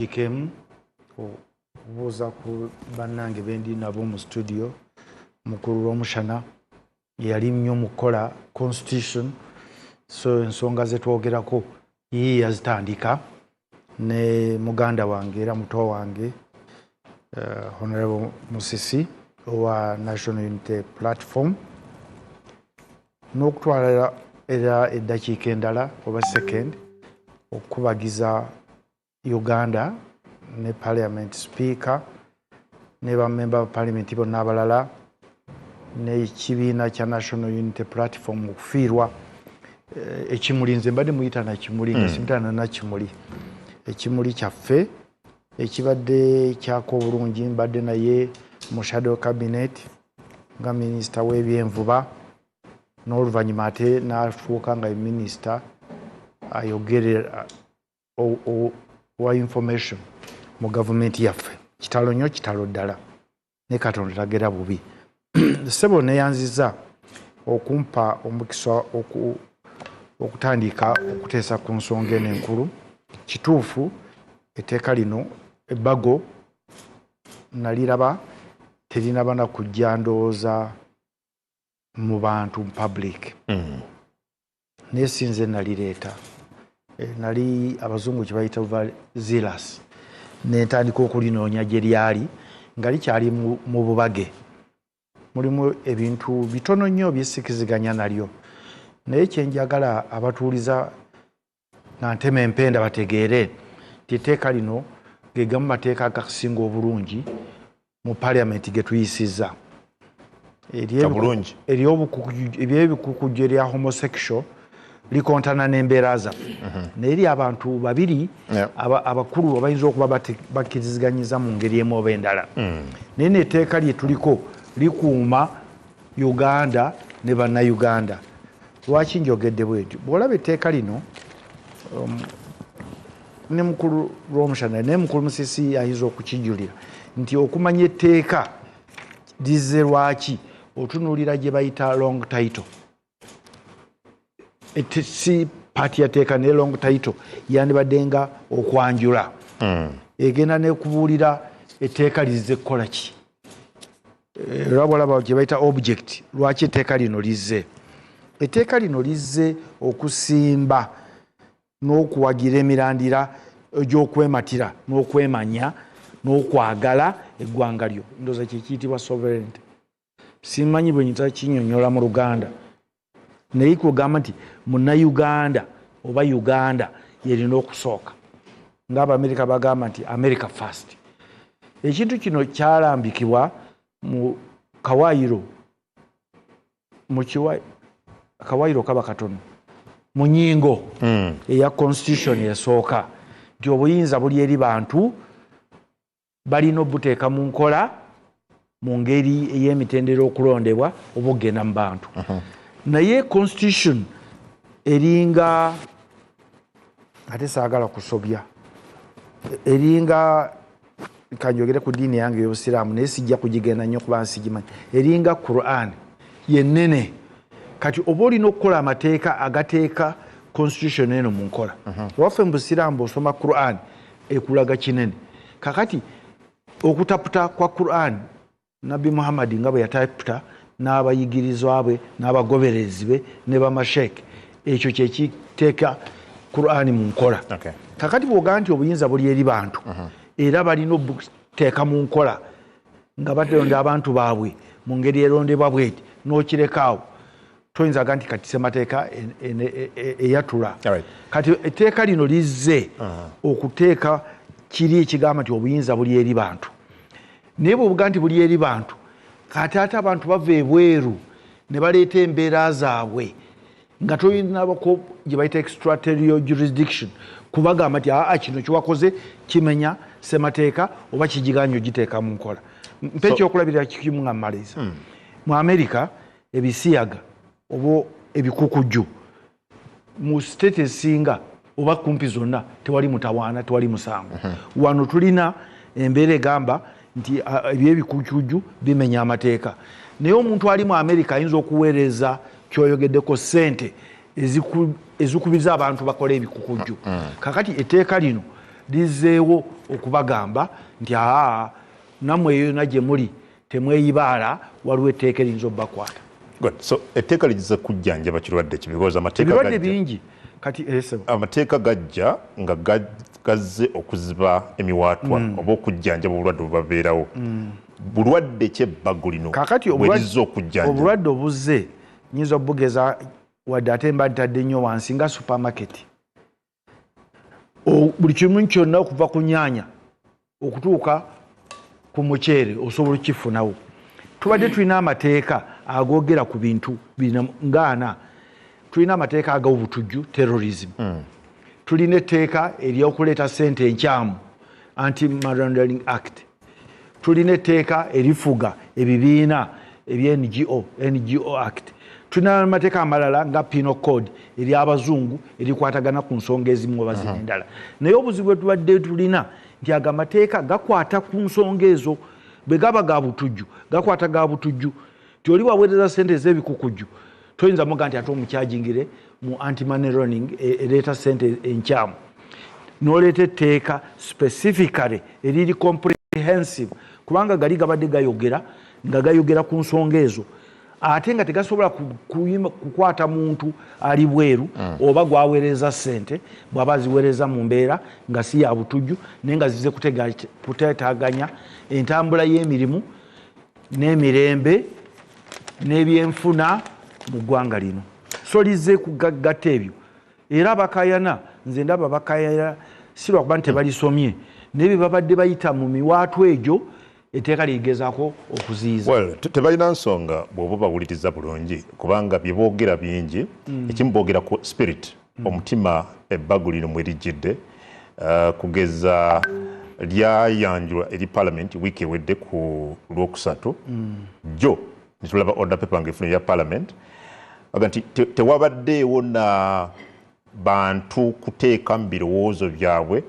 Ikemu obuuza ku bannange bendi nabo mu studio mukulu w'omushana yali nnyo mukola constitution so ensonga zetwogerako ye yazitandika ne muganda wange era muto wange Honorable Musisi wa National Unity Platform n'okutwala era eddakiika endala oba second okubagiza Uganda ne Parliament Speaker ne ba member of Parliament bonna abalala ne kibiina kya National Unity Platform okufiirwa ekimuli nze mbadde muyita na kimuli ngesimutana na kimuli ekimuli kyaffe ekibadde kyako obulungi mbadde naye mu shadow cabinet nga minisita w'ebyenvuba n'oluvannyuma ate n'afuuka nga minisita ayogerera wa information mu gavumenti yaffe kitalo nnyo kitalo ddala ne Katonda tagera bubi sebo neyanziza okumpa omukisa okutandika okuteesa ku nsonga eno enkulu kituufu etteeka lino ebbago naliraba terinabana kujja ndowooza mu bantu public naye sinze nalireeta nali abazungu kye bayita zealous nentandika okulinoonya gye lyali nga likyali mu bubage mulimu ebintu bitono nnyo byesikiziganya nalyo naye kyenjagala abatuuliza nga ntema empenda bategeere nti etteeka lino ge gamu mateeka agasinga obulungi mu parliament ge tuyisizza ery'ebikukujjo erya homosexual likontana n'embeera zaffe naye abantu babiri abakulu abayinza okuba bakkiriziganyiza mu ngeri emu oba endala naye n'etteeka lye tuliko likuuma Uganda ne bannayuganda lwaki njogedde bwetyo bw'olaba etteeka lino ne mukulu lw'omushana naye mukulu Musisi ayinza okukijulira nti okumanya etteeka lizze lwaki otunuulira gye bayita long title si paati yateeka ne long title yandibadde nga okwanjula egenda nekubuulira etteeka lizze kukola ki lwabwolaba gye bayita object lwaki etteeka lino lizze etteeka lino lizze okusimba n'okuwagira emirandira egy'okwematira n'okwemanya n'okwagala eggwanga lyo ndooza kyekiyitibwa sovereignty simanyi bwe nyita kinyonyola mu Luganda naye kugamba nti munnayuganda oba Uganda yerina okusooka ng'Abamerika bagamba nti America first ekintu kino kyalambikibwa mu kawaayiro kawaayiro kaba katono mu nnyingo eya constitution esooka nti obuyinza buli eri bantu balina obuteeka mu nkola mu ngeri ey'emitendera okulondebwa oba okugenda mu bantu naye constitution eringa ate saagala kusobya eringa kanjogere ku ddiini yange ey'obusiraamu naye sijja kugigenda nnyo kuba nsigimanyi eringa Quran yennene kati oba olina okukola amateeka agateeka constitution eno mu nkola waffe mu busiraamu osoma Quran ekulaga kinene kakati okutaputa kwa Quran Nabbi Muhammad nga bwe yataputa n'abayigirizwa be n'abagoberezi be ne bamasheke ekyo kyekiteeka Quran mu nkola kakati bw'ogamba nti obuyinza buli eri bantu era balina obuteeka mu nkola nga batonda abantu baabwe mu ngeri erondebwa bweti n'okirekaawo toyinza ga nti kati semateeka eyatula kati etteeka lino lizze okuteeka kiri ekigamba nti obuyinza buli eri bantu naye bw'obuga nti buli eri bantu kati ate abantu bava ebweru ne baleeta embeera zaabwe nga toyinabako gye bayita extraterritorial jurisdiction kubagamba nti kino kiwakoze kimenya semateeka oba kigiganya ogiteeka mu nkola mpe ekyokulabirira kikimu nga mmaliriza mu Amerika ebisiyaga oba ebikukujju mu state esinga oba kumpi zonna tewali mutawaana tewali musango wano tulina embeera egamba nti ebyebikukujju bimenya amateeka naye omuntu ali mu Amerika ayinza okuweereza kyoyogeddeko ssente ezikubiza abantu bakola ebikukujju kakati etteeka lino lizeewo okubagamba nti namwe eyo nagye muli temweyibaala waliwo etteeka eriyinza obbakwata. So etteeka ligize kujjanjaba kirwadde ki because ebirwadde bingi kati amateeka gajja nga gazze okuziba emiwaatwa oba okujjanjaba obulwadde obubabeerawo. Bulwadde ki ebbago lino bweriza okujjanjaba? Obulwadde obuzze nyinza obugeza wadde ate mba ntadde nnyo wansi nga supermarket. Buli kimu kyonna okuva ku nyaanya okutuuka ku muceere osobola okukifunawo. Tubadde tulina amateeka agogera ku bintu ngaana. Tulina amateeka ag'obutujju terrorism. Tulina etteeka ery'okuleeta ssente enkyamu Anti-Money Act. Tulina etteeka erifuga ebibiina NGO Act. Tulina amateeka amalala nga Penal Code ery'abazungu erikwatagana ku nsonga ezimu oba zino endala. Naye obuzibu bwe tubadde tulina nti ago amateeka gakwata ku nsonga ezo. Bwe gaba ga butujju gakwata ga butujju. Ti oli waweereza ssente ez'ebikukujju toyinza muga nti ate omukyajingire mu anti-money laundering ereeta ssente enkyamu. N'oleeta etteeka specifically eriri comprehensive kubanga gali gabadde gayogera ku nsonga ezo ate nga tegasobola kukwata muntu ali bweru oba gwaweereza ssente bw'aba ziweereza mu mbeera nga si ya butujju naye nga zize kuteetaganya entambula y'emirimu n'emirembe n'ebyenfuna mu ggwanga lino. So lize kugatta ebyo era bakayana nze ndaba bakayana si lwakuba nti tebalisomye naye bye babadde bayita mu miwaatwa egyo etteeka ligezaako okuziyiza. Tebalina nsonga bw'oba bawuliriza bulungi kubanga bye boogera bingi ekimu boogera ku spirit omutima ebbago lino mwe lijjidde kugeza lyayanjulwa eri Parliament wiiki ewedde ku Lwokusatu jjo nitulaba order paper nga efuna ya Parliament aga nti tewabaddeewo na bantu kuteeka mu birowoozo byabwe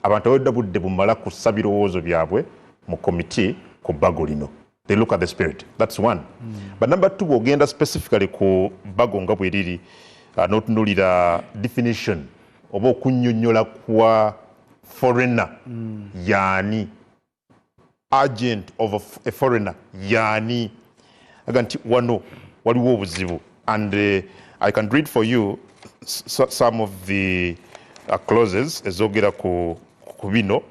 abantu abadde budde bumala kussa birowoozo byabwe mu committee ku bbago lino. They look at the spirit. That's one. But number two, bw'ogenda specifically ku bbago nga bwe liri n'otunuulira definition oba okunnyonnyola kwa foreigner yaani agent of a foreigner yaani aga nti wano waliwo obuzibu and I can read for you some of the clauses ezogera ku bino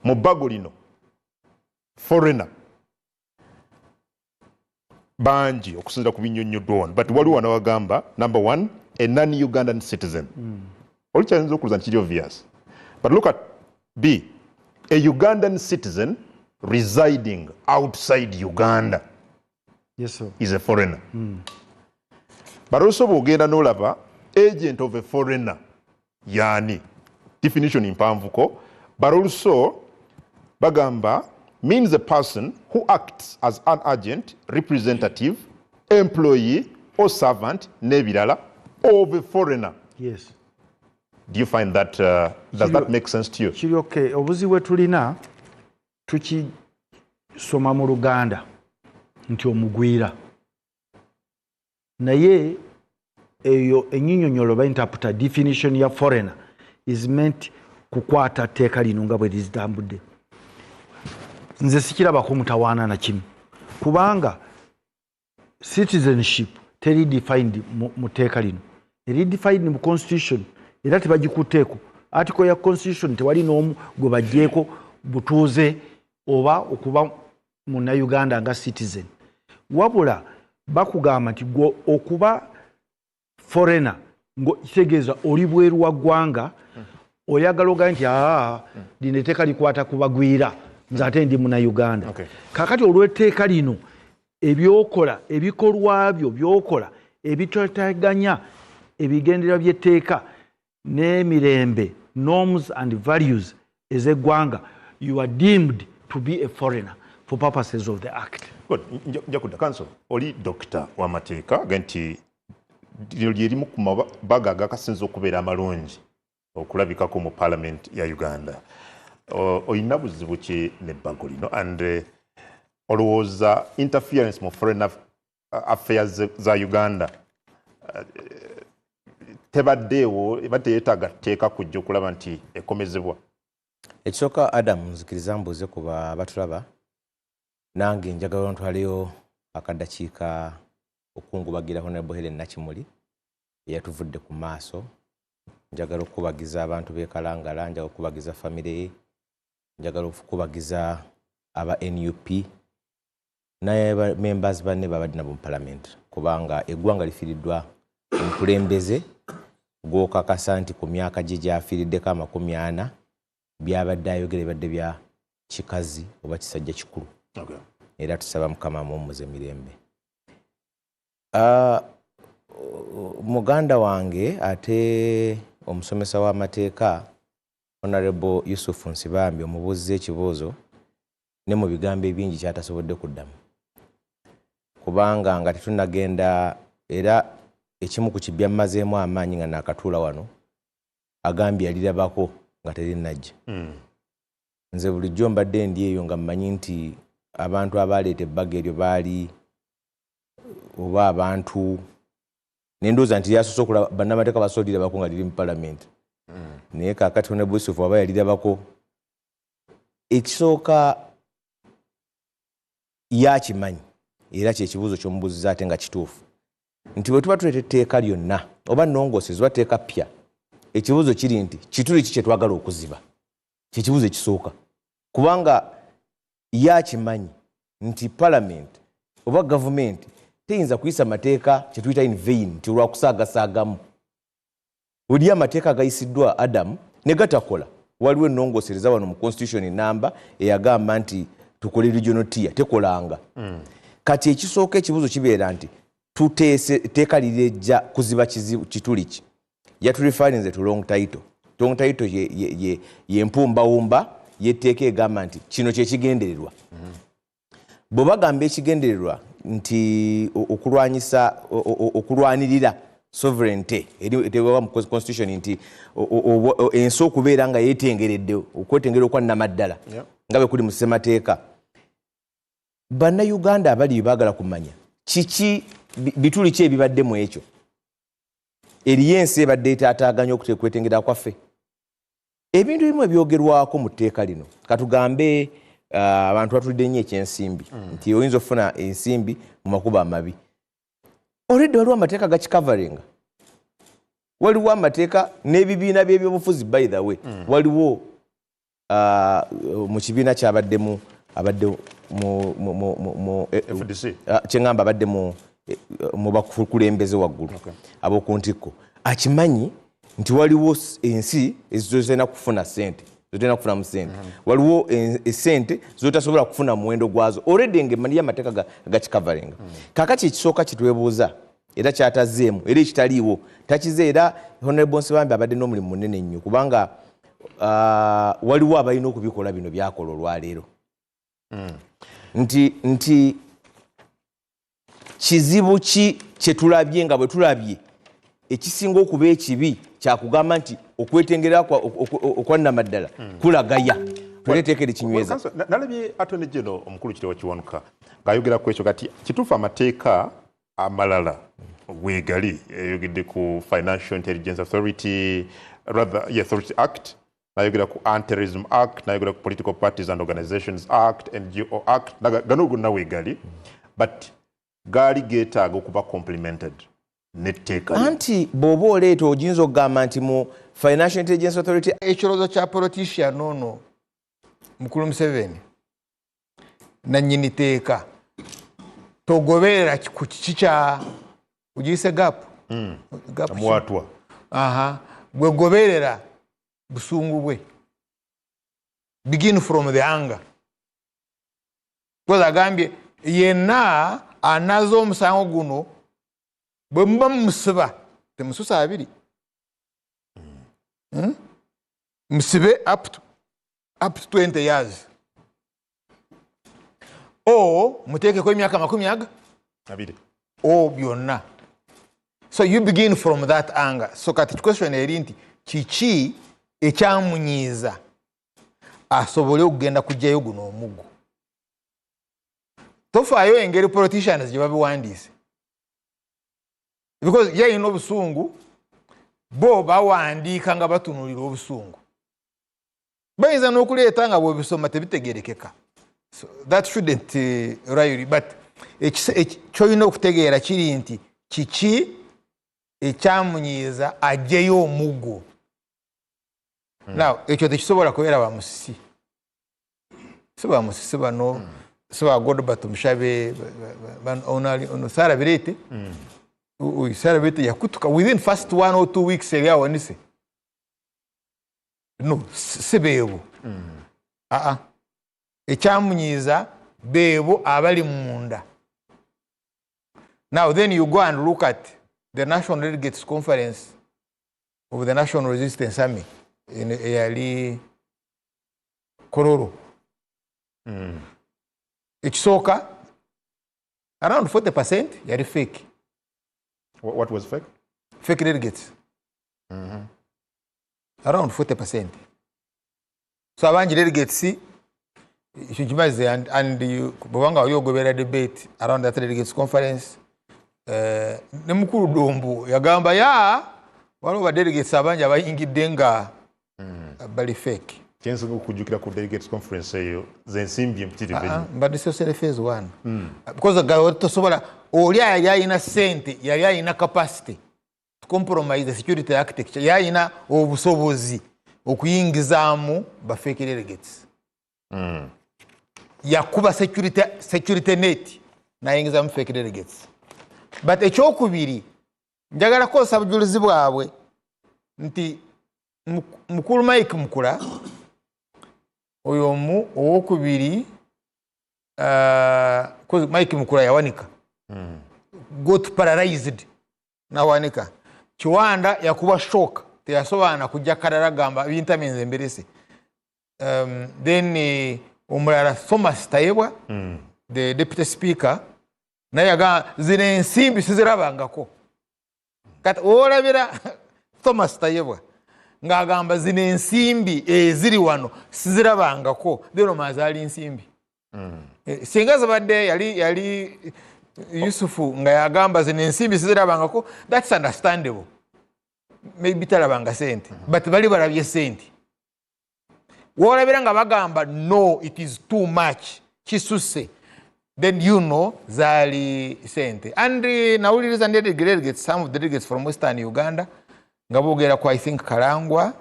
mu bbago lino. Foreigner banji okusinzira ku binnyonnyoddwa wano but waliwo wanawagamba number one a non-Ugandan citizen. Olikyayinza okuluza nti kiri obvious but look at B, a Ugandan citizen residing outside Uganda is a foreigner. But also bw'ogenda n'olaba agent of a foreigner yaani definition impanvuko but also bagamba means a person who acts as an agent, representative, employee or servant nebirala of a foreigner. Yes. Do you find that does that make sense to you? Kiri okay. Obuzibu tulina tukisoma mu Luganda nti omugwira naye eyo ennyinnyonnyolo bayinterpreta definition ya foreigner is meant kukwata tteeka lino nga bwe lizitambudde. Nze sikirabako mutawaana na kimu kubanga citizenship teri defined mu tteeka lino eri defined mu constitution era tebagikuteeko article ya constitution tewali n'omu gwe baggyeko butuuze oba okuba munnayuganda nga citizen wabula bakugamba nti gwe okuba foreigner kitegeeza oli bweru wa ggwanga oyagala ogaye nti lino etteeka likwata kubagwira nze ate ndi munnayuganda. Kakati olw'etteeka lino ebyokola ebikolwa byo byokola ebitoteganya ebigendera by'etteeka n'emirembe norms and values ez'eggwanga you are deemed to be a foreigner for purposes of the act. Nja kudda council oli doctor w'amateeka genti lino lyerimu ku mabaga agakasinza okubeera amalungi okulabikako mu Parliament ya Uganda. Oyina buzibu ki n'ebbago lino and olowooza interference mu foreign affairs za Uganda tebaddeewo eba teyeetaaga tteeka kujja okulaba nti ekomezebwa? Ekisooka Adam nzikiriza mbuuze ku batulaba nange njagala ntwaleyo akaddakiika okungubagira Honorable Helen Nakimuli eyatuvudde ku maaso. Njagala okukubagiza abantu b'e Kalangala, njagala okukubagiza famire ye, njagala okukubagiza aba NUP naye members banne babadde nabo mu parliament, kubanga eggwanga lifiiriddwa omukulembeze gw'okakasa nti ku myaka gye gy'afiiriddeko 40 byabadde ayogera ebadde bya kikazi oba kisajja kikulu. Era tusaba Mukama mumuze mirembe. Muganda wange ate omusomesa w'amateeka Honorable Yusuf Nsibambi omubuuziza ekibuuzo ne mu bigambo ebingi kyatasobodde kuddamu, kubanga nga tetunnagenda era ekimu ku kibya mmazeemu amaanyi nga nakatuula wano agambye yalirabako nga terinajja. Nze bulijjo mbadde ndi eyo nga mmanyi nti abantu abaleeta ebbaga eryo baali oba abantu nendooza nti yasoose okulaba bannamateeka basoolirabako nga liri mu palamenti. Naye kaakati Honorable Yusuf aba yalirabako. Ekisooka yakimanyi era kyekibuuzo ky'omubuuziza ate nga kituufu nti bwe tuba tuleeta etteeka lyonna oba nnongoosezi oba tteeka ppya, ekibuuzo kiri nti kituli ki kye twagala okuziba. Kyekibuuzo ekisooka, kubanga yakimanyi nti palamenti oba gavumenti teyinza kuyisa mateeka kye tuyita in vain nti olwakusaagasaagamu. Oli amateeka agayisiddwa Adam ne gatakola, waliwo ennongoosereza wano mu constitution namba eyagamba nti tukole regional tier, tekolanga. Kati ekisooka ekibuuzo kibeera nti tuteese tteeka lirijja kuziba kituli ki. Yaturefarinze to long title. Long title ye mpumbawumba y'etteeka egamba nti kino kyekigendererwa. Bwe bagamba ekigendererwa nti okulwanirira sovereignty eteebwa mu constitution nti ensi okubeera nga yeetengeredde okwetengera okwa nnamaddala nga bwe kuli mu ssemateeka. Bannayuganda abali baagala kumanya kiki bituli ki ebibadde mu ekyo. Eriyo ensi ebadde etaataaganya okwetengera kwaffe. Ebintu bimu ebyogerwako mu tteeka lino, katugambe abantu batulidde nnyo ekyensimbi nti oyinza okufuna ensimbi mu makubo amabi. Already waliwo amateeka gakikavaringa. Waliwo amateeka n'ebibiina by'ebyobufuzi by the way. Waliwo mu kibiina kyabaddemu abadde mu FDC kyengamba abadde mu bakulembeze waggulu ab'oku ntikko akimanyi nti waliwo ensi ezitozirina kufuna ssente, zotolina kufunamu ssente. Waliwo essente zotasobola kufuna muwendo gwazo. Already ng'emanyi amateeka gakikavaringa. Kaakati ekisooka kitwebuuza era kyatazeemu era ekitaliiwo takize. Era Honorable Nsibambi abadde n'omulimu munene nnyo, kubanga waliwo abalina okubikola bino byakola olwaleero. Nti kizibu ki kye tulabye nga bwe tulabye ekisinga okuba ekibi kyakugamba nti okwetengera okwa nnamaddala kulagaya tuleteekere kinyweza. Nalabye Attorney General omukulu Kitewa Kiwanuka ng'ayogera ku ekyo kati kituufu amateeka amalala weegali yayogedde ku Financial Intelligence Authority Authority Act, nayogera ku Anti-Terrorism Act, nayogera ku Political Parties and Organizations Act, NGO Act, gano gonna weegali but gaali geetaaga okuba complemented n'etteeka. Anti bw'oba oleeta oyinza okugamba nti mu Financial Intelligence Authority ekirowoozo kya politician ono mukulu Museveni nannyini teeka togoberera ku kiki kya ugiyise gapu amuwaatwa bwe goberera busungu bwe. Begin from the anger. Because agambye yenna anaza omusango guno bwe muba mumusiba temususa abiri. Musibe up to 20 years. Muteekeko emyaka 20 byonna. So you begin from that anger. So kati question eri nti kiki ekyamunyiiza asobole okugenda kujjayo guno omuggo. Tofaayo engeri politicians gye babiwandiise. Because ye ino obusungu bo bawandiika nga batunulira obusungu. bayinza n'okuleeta nga bw'obisoma tebitegerekeka. So that shouldn't really, but kyolina okutegeera kiri nti kiki ekyamunyiiza aggyeyo omuggo. Now ekyo tekisobola kubeera bamusisi, si bamusisi bano, si ba Godbert Mushabe, ono Sarah Birete. Sarah Birete yakutuka within first 1 or 2 weeks eri awonise. No, si beebo. Ekyamunyiiza beebo abali munda. Now then you go and look at the National Delegates Conference of the National Resistance Army in Eyali Kororo. Ekisooka around 40% yali fake. What was fake? Fake delegates. Around 40%. So abangi delegates Shijimaze and you bwanga oyogobera debate around that delegates conference. Ne mukulu Dombu yagamba ya waliwo ba delegates abangi abayingidde nga bali fake. Kyensobola okujjukira ku delegates conference eyo zensimbi empitirivenyu. But this is phase 1. Because gawo tosobola oli ayina sente yali ayina capacity to compromise the security architecture yayina obusobozi okuyingizaamu ba fake delegates. Yakuba security net nayingizamu fake delegates. But ekyokubiri njagala kosa obujulizi bwabwe nti mukulu Mike Mukula oyo owokubiri Mike Mukula yawanika got paralyzed nawanika Kiwanda yakuba shock teyasobaana kujja kadala gamba bintamenze emberese. Then omulala Thomas Tayebwa the deputy speaker naye aga zine ensimbi sizirabangako kati olabira Thomas Tayebwa ng'agamba zine ensimbi eziri wano sizirabangako dero mazali ensimbi. Singa zabadde yali Yusufu nga yagamba zine ensimbi sizirabangako, that's understandable. Maybe talabanga sente but bali barabye sente. Wolabira nga bagamba no it is too much kisuse, then you know zali sente. And nawuliriza ndi delegates, some of the delegates from Western Uganda nga boogera ku I think Karangwa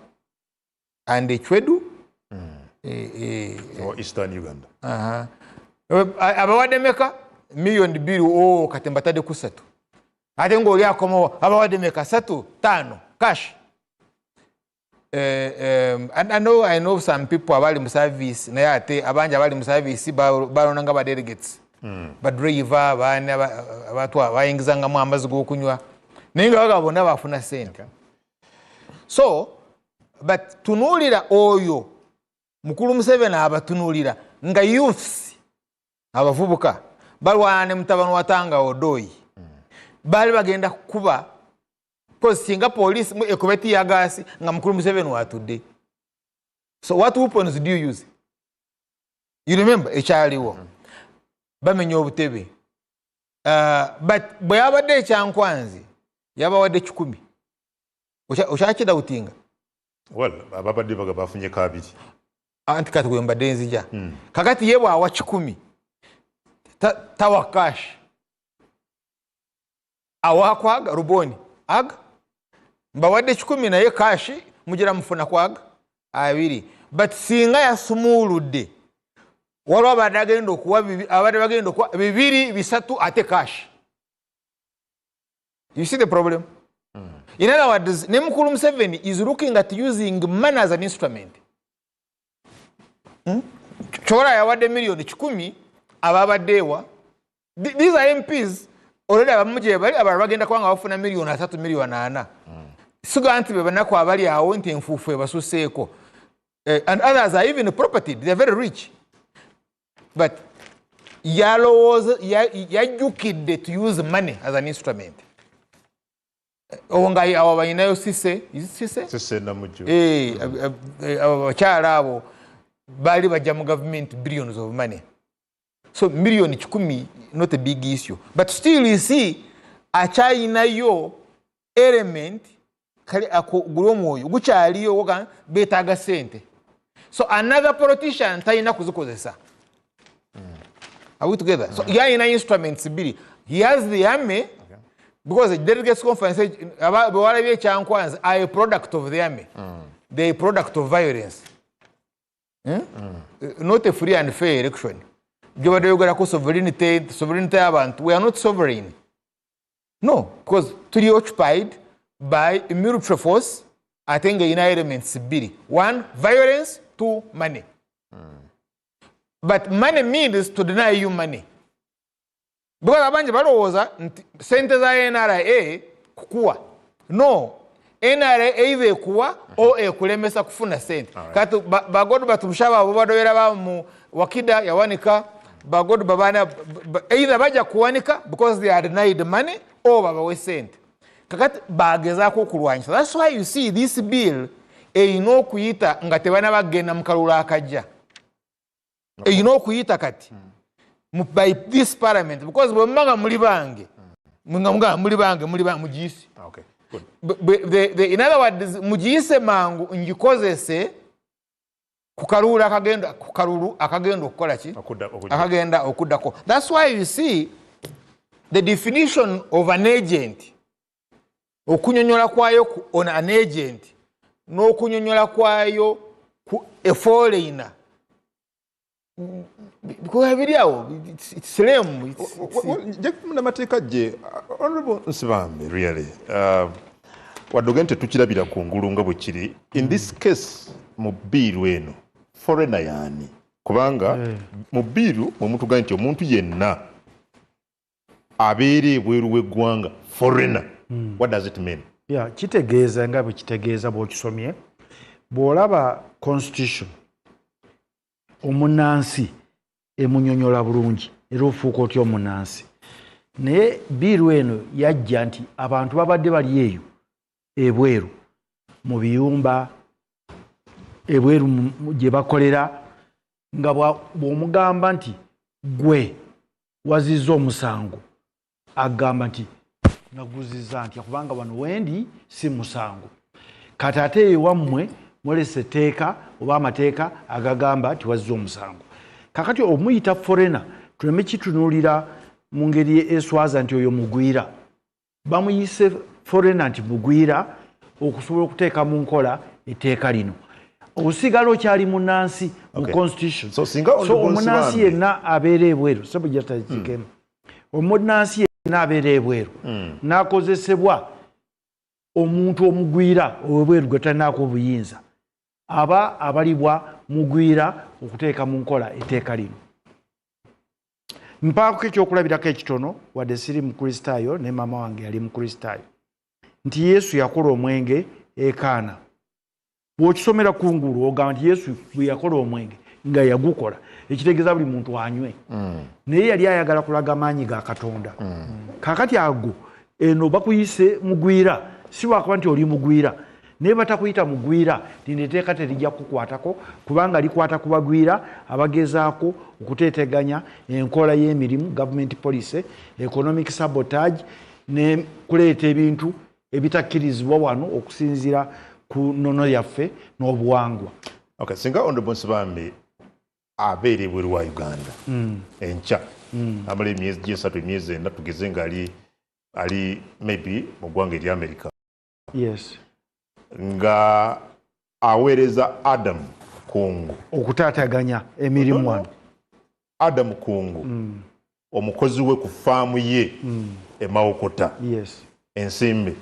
and Chwedu or Eastern Uganda. Abawadde meka million bill kati mbatadde ku 3 ate ng'oli akomawo abawadde meka 3 5 cash. And I know some people abali mu service naye ate abangi abali mu service balonanga ba delegates badriver baana abantu abayingizangamu amazzi g'okunywa naye nga bagaba bonna bafuna sente. So but tunuulira oyo mukulu Museveni abatunuulira nga youths abavubuka balwana ne mutabano watanga odoyi bali bagenda kuba because singa police ekubeti ya gasi nga mukulu Museveni watudde. So what weapons do you use? You remember ekyaliwo bamenya obutebe but bwe yabadde ekyankwanzi yabawadde 10. Okyakida utinga? Well, ababadde baga bafunye kabiri. Anti kati gwe mbadde nzija. Kakati yebwa awa 10 tawa cash awakwaga ruboni aga mbawadde 10 naye cash mugira mufuna kwaga 2. But singa yasumuludde waliwo abadde agenda okuwa abadde bagenda okuwa 2 3 ate cash. You see the problem? In other words, Nemukulu Museveni is looking at using money as an instrument. Chora yawadde million 10 ababaddewa. These are MPs already abamuje bali abagenda kwanga bafuna million 3 million 4. Suga anti bebanako abali awo nti enfufu ebasuseeko. And others are even property, they are very rich. But yajukidde to use money as an instrument. Ongai awabayinayo sise na mujo abakyala abo bali bajja mu government billions of money. So million 10 not a big issue, but still you see akyayinayo element kali ako gulomwoyo gukyaliyo woga betaaga sente. so another politician talina kuzikozesa. Are we together? So in instruments he has the army because the delegates conference are a product of the army. They are a product of violence. Not a free and fair election. Sovereignty, we are not sovereign. No, because to be occupied by a military force, I think in elements biri. One, violence. Two, money. But money means to deny you money. Because abanje balowooza nti sente za NRA kukua. No, NRA either ekuwa o ekulemesa kufuna sente. Kati bagodu batumushaba abo badoyera ba mu wakida yawanika bagodu babana either baja kuwanika because they are denied money or babawe sente. Kakati bagezaako okulwanyisa. That's why you see this bill eyina okuyita nga tebana bagenda mu kalulu akajja. Eyina okuyita kati by this parliament because bwemanga muli bange muli bange mugiyise. Okay, good. In other words, mugiyise mangu ngikozese ku kalulu akagenda okukola ki? Akagenda okuddako. That's why you see the definition of an agent, okunyonyola kwayo on an agent, n'okunyonyola kwayo ku a foreigner. Because it's lame. Honorable Nsibambe, really. Wadogente tukirabira ku ngulu nga bwe kiri. In this case, mu biiru eno, foreigner yani. Kubanga mu biiru omuntu gani nti omuntu yenna abeere ebweru w'eggwanga foreigner. What does it mean? Yeah, kitegeeza nga bwe kitegeeza bw'okisomye. Bw'olaba constitution omunansi emunyonyola bulungi era ofuuka otya omunansi. Naye biiru eno yajja nti abantu babadde bali eyo ebweru mu biyumba ebweru gye bakolera nga bw'omugamba nti gwe wazizza omusango agamba nti naguzizza ntya kubanga wano wendi si musango. Kati ate ewammwe mwelese etteeka oba amateeka agagamba nti wazizza omusango. Kakati omuyita foreigner tuleme kitunuulira mu ngeri eswaza nti oyo mugwira. Bamuyise foreigner nti mugwira okusobola okuteeka mu nkola etteeka lino. Osigala okyali munnansi mu constitution. So omunnansi yenna abeera ebweru. Omunnansi yenna abeera ebweru n'akozesebwa omuntu omugwira obweru gwe talinaako obuyinza aba abalibwa mugwira okuteeka mu nkola etteeka lino. Mpaako ekyokulabirako ekitono wadde siri mukristaayo ne maama wange yali mukristaayo nti Yesu yakola omwenge ekaana. Bw'okisomera ku ngulu ogamba nti Yesu bwe yakola omwenge nga yagukola ekitegeeza buli muntu anywe. Naye yali ayagala kulaga maanyi ga Katonda. Kakati ago eno bakuyise mugwira si lwakuba nti oli mugwira naye batakuyita mugwira lino etteeka terijja kukwatako kubanga likwata ku bagwira abagezaako okuteeteganya enkola y'emirimu government policy, economic sabotage ne kuleeta ebintu ebitakkirizibwa wano okusinziira ku nnono yaffe n'obuwangwa. Okay, singa Honorable Nsibambe abeera ebweru wa Uganda enkya amala emyezi gy'esatu emyezi ena tugeze nga ali maybe mu ggwanga eri America. Yes. Nga aweereza Adam Kungu okutaataganya emirimu wano. Adam Kungu omukozi we ku faamu ye e Mawokota. Yes. Ensimbe.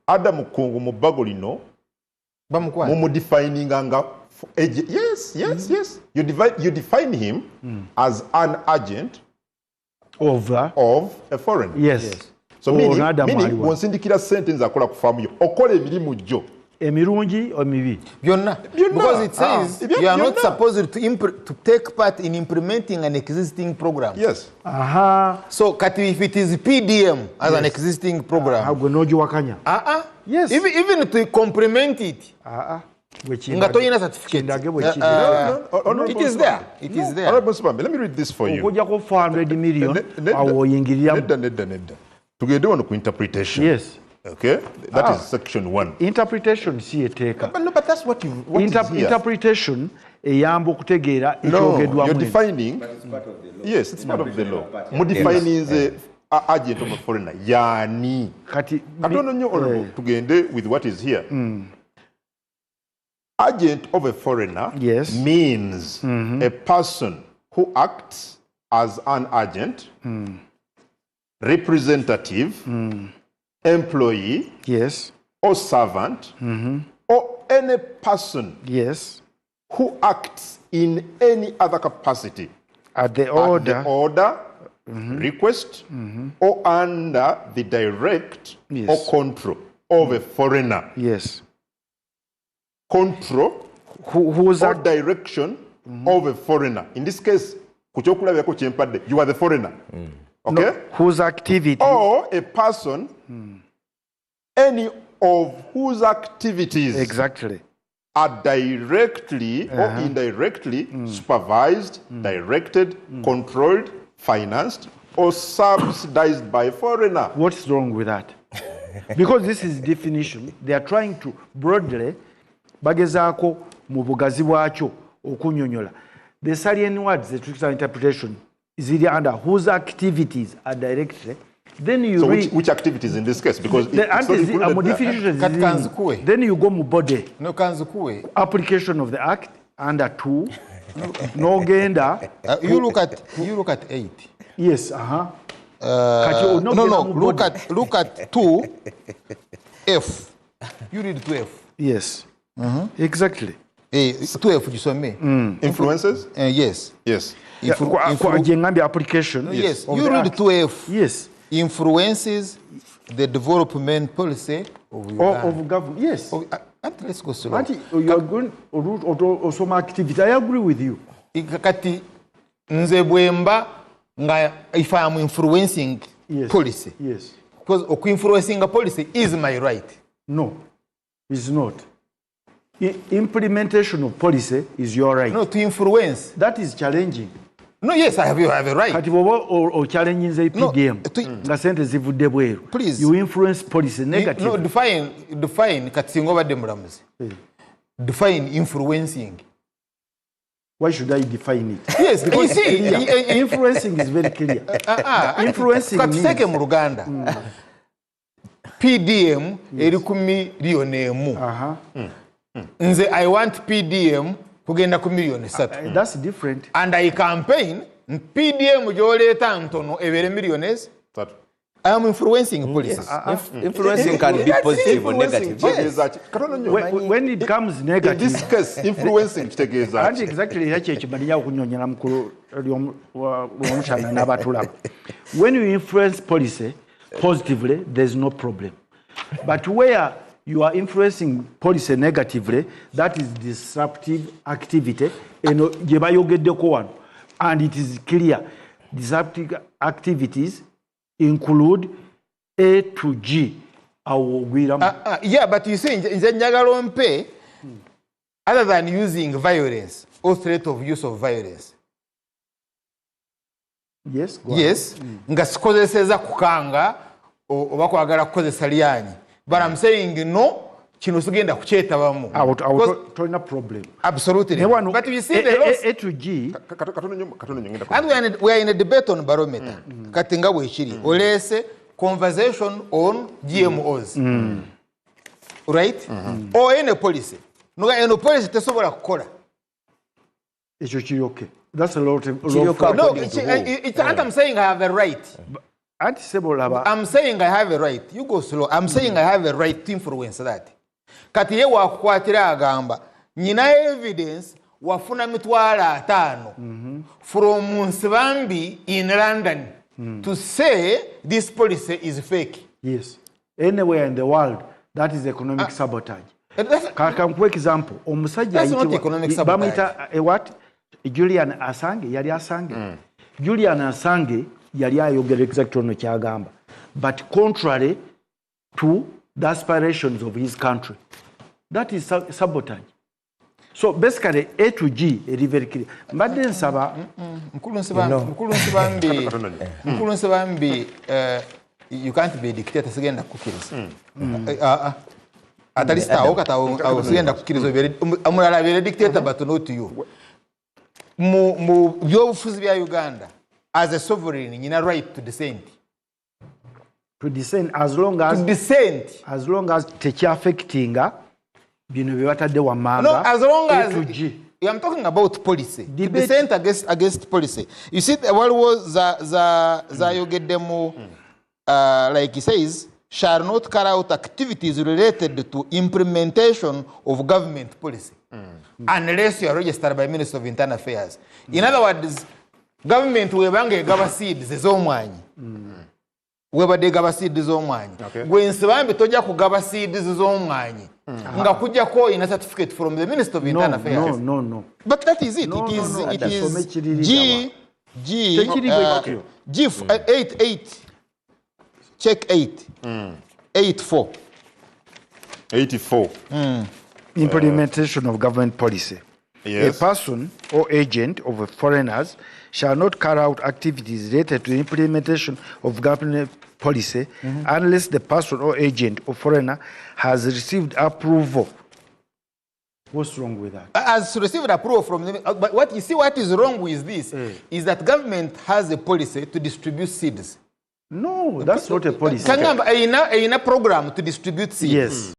Adam Kungu mu bbago lino mumudefininga nga yes. You define him as an agent of a foreigner. Yes. So meaning wonsindikira sentence akola ku faamu yo okola emirimu gyo emirungi omibi byonna because it says you are not supposed to take part in implementing an existing program. Yes. So kati if it is PDM as an existing program agwe nogiwakanya. Yes. Even to complement it nga toyina certificate. It is there. Honorable Nsibambe, let me read this for you. okujjako 400 million awo oyingiriramu. Nedda tugende wano ku interpretation. Yes. Okay, that is section 1. Interpretation si eteeka. But that's what you what is here. Interpretation eyamba okutegeera ekyogeddwamu. You're defining. Yes, it's part of the law. Defining the agent of a foreigner. Yani. Kati katono nnyo honorable tugende with what is here. Agent of a foreigner means a person who acts as an agent, representative, employee, or servant, or any person who acts in any other capacity at the order, request, or under the direct or control of a foreigner. Control who's or direction of a foreigner. In this case, you are the foreigner. Okay? No, whose activity? Or a person, any of whose activities are directly or indirectly supervised, directed, controlled, financed, or subsidized by a foreigner. What's wrong with that? Because this is definition. They are trying to broadly bagezaako mu bugazi bwakyo okunyonyola. The salient words, the trickster interpretation, is really under whose activities are directly. Then you so read which activities in this case? Because the definition is then you go mu body. No kanzukuwe. Application of the act under 2. No gender. You look at 8. Yes. Look at 2. F. You read 2F. Yes. Exactly. 2F jisome. Influences? Yes. Application. Yes. You read 2F. Yes. Influences the development policy of government. Yes. Let's go slow. You are going or some activity. I agree with you. Kati nze bwemba nga if I am influencing policy. Yes. Because influencing a policy is my right. No, it's not. Implementation of policy is your right. No, to influence. That is challenging. No, yes, I have a right. Kati or challenging the PDM. Nga sente zivudde bweru. Please. You influence policy negative. No, define katsingo badde mulamuzi. Define influencing. Why should I define it? Yes, because you see, influencing is very clear. Influencing means... Katuseke mu Luganda. PDM eri ku miliyoni emu. Nze I want PDM kugenda ku miliyoni 3. That's different. And I campaign PDM gy'oleeta ntono ebeere miliyoni 3. I am influencing policy. Influencing can be positive or negative. Yes. When it comes negative, in this case, influencing and exactly when you influence policy positively, there's no problem. But where you are influencing policy negatively, that is disruptive activity. And it is clear disruptive activities include A to G. Yeah, but you see, in Njagalompe, other than using violence or threat of use of violence. Yes. Yes. Nga sikozeseza kukanga oba kwagala kukozesa lyanyi. But I'm saying no. Kino sigenda kukyetabamu. I will no problem. Absolutely. But you see the loss. A to G. And we are in a debate on barometer. Katinga bwekiri. Olese conversation on GMOs. Right? Or any policy. No policy tesobola kukola. Ekyo kiri okay. That's a lot of... No, I'm saying I have a right. I'm saying I have a right. You go slow. I'm saying I have a right to influence that. Kati ye wakukwatira agamba nyina evidence wafuna mitwala 5 from Nsibambi in London to say this policy is fake. Yes. Anywhere in the world, that is economic sabotage. Quick example. That's not economic sabotage. What? Julian Assange, yali Assange. Julian Assange yali ayogera exactly ono kyagamba. But contrary to the aspirations of his country. That is sabotage. So basically A to G is very clear. Mbadde nsaba Nkulu Nsibambi you can't be a dictator sigenda kukiriza at least awo sigenda kukiriza omulala be dictator but not you mu byobufuzi bya Uganda as a sovereign nyina right to dissent as long as tekyaffectinga bino bye batadde wammanga. No, as long as I'm talking about policy. Dissent against policy. You see, what was Zayogedemo, like he says, shall not carry out activities related to implementation of government policy unless you are registered by Minister of Internal Affairs. In other words, government will gaba seeds ez'omwanyi. Webadde gaba seeds ez'omwanyi. Gwe nsibambi tojja kugaba seeds ez'omwanyi. Nga kujjako in a certificate from the Minister of Internal Affairs. No. But that is it. It is G 88. Check 8. 84. Implementation of government policy. Yes. A person or agent of a foreigners shall not carry out activities related to the implementation of government policy unless the person or agent or foreigner has received approval. What's wrong with that? Has received approval from them. But what you see, what is wrong with this is that government has a policy to distribute seeds. No, that's not a policy. In a program to distribute seeds. Yes.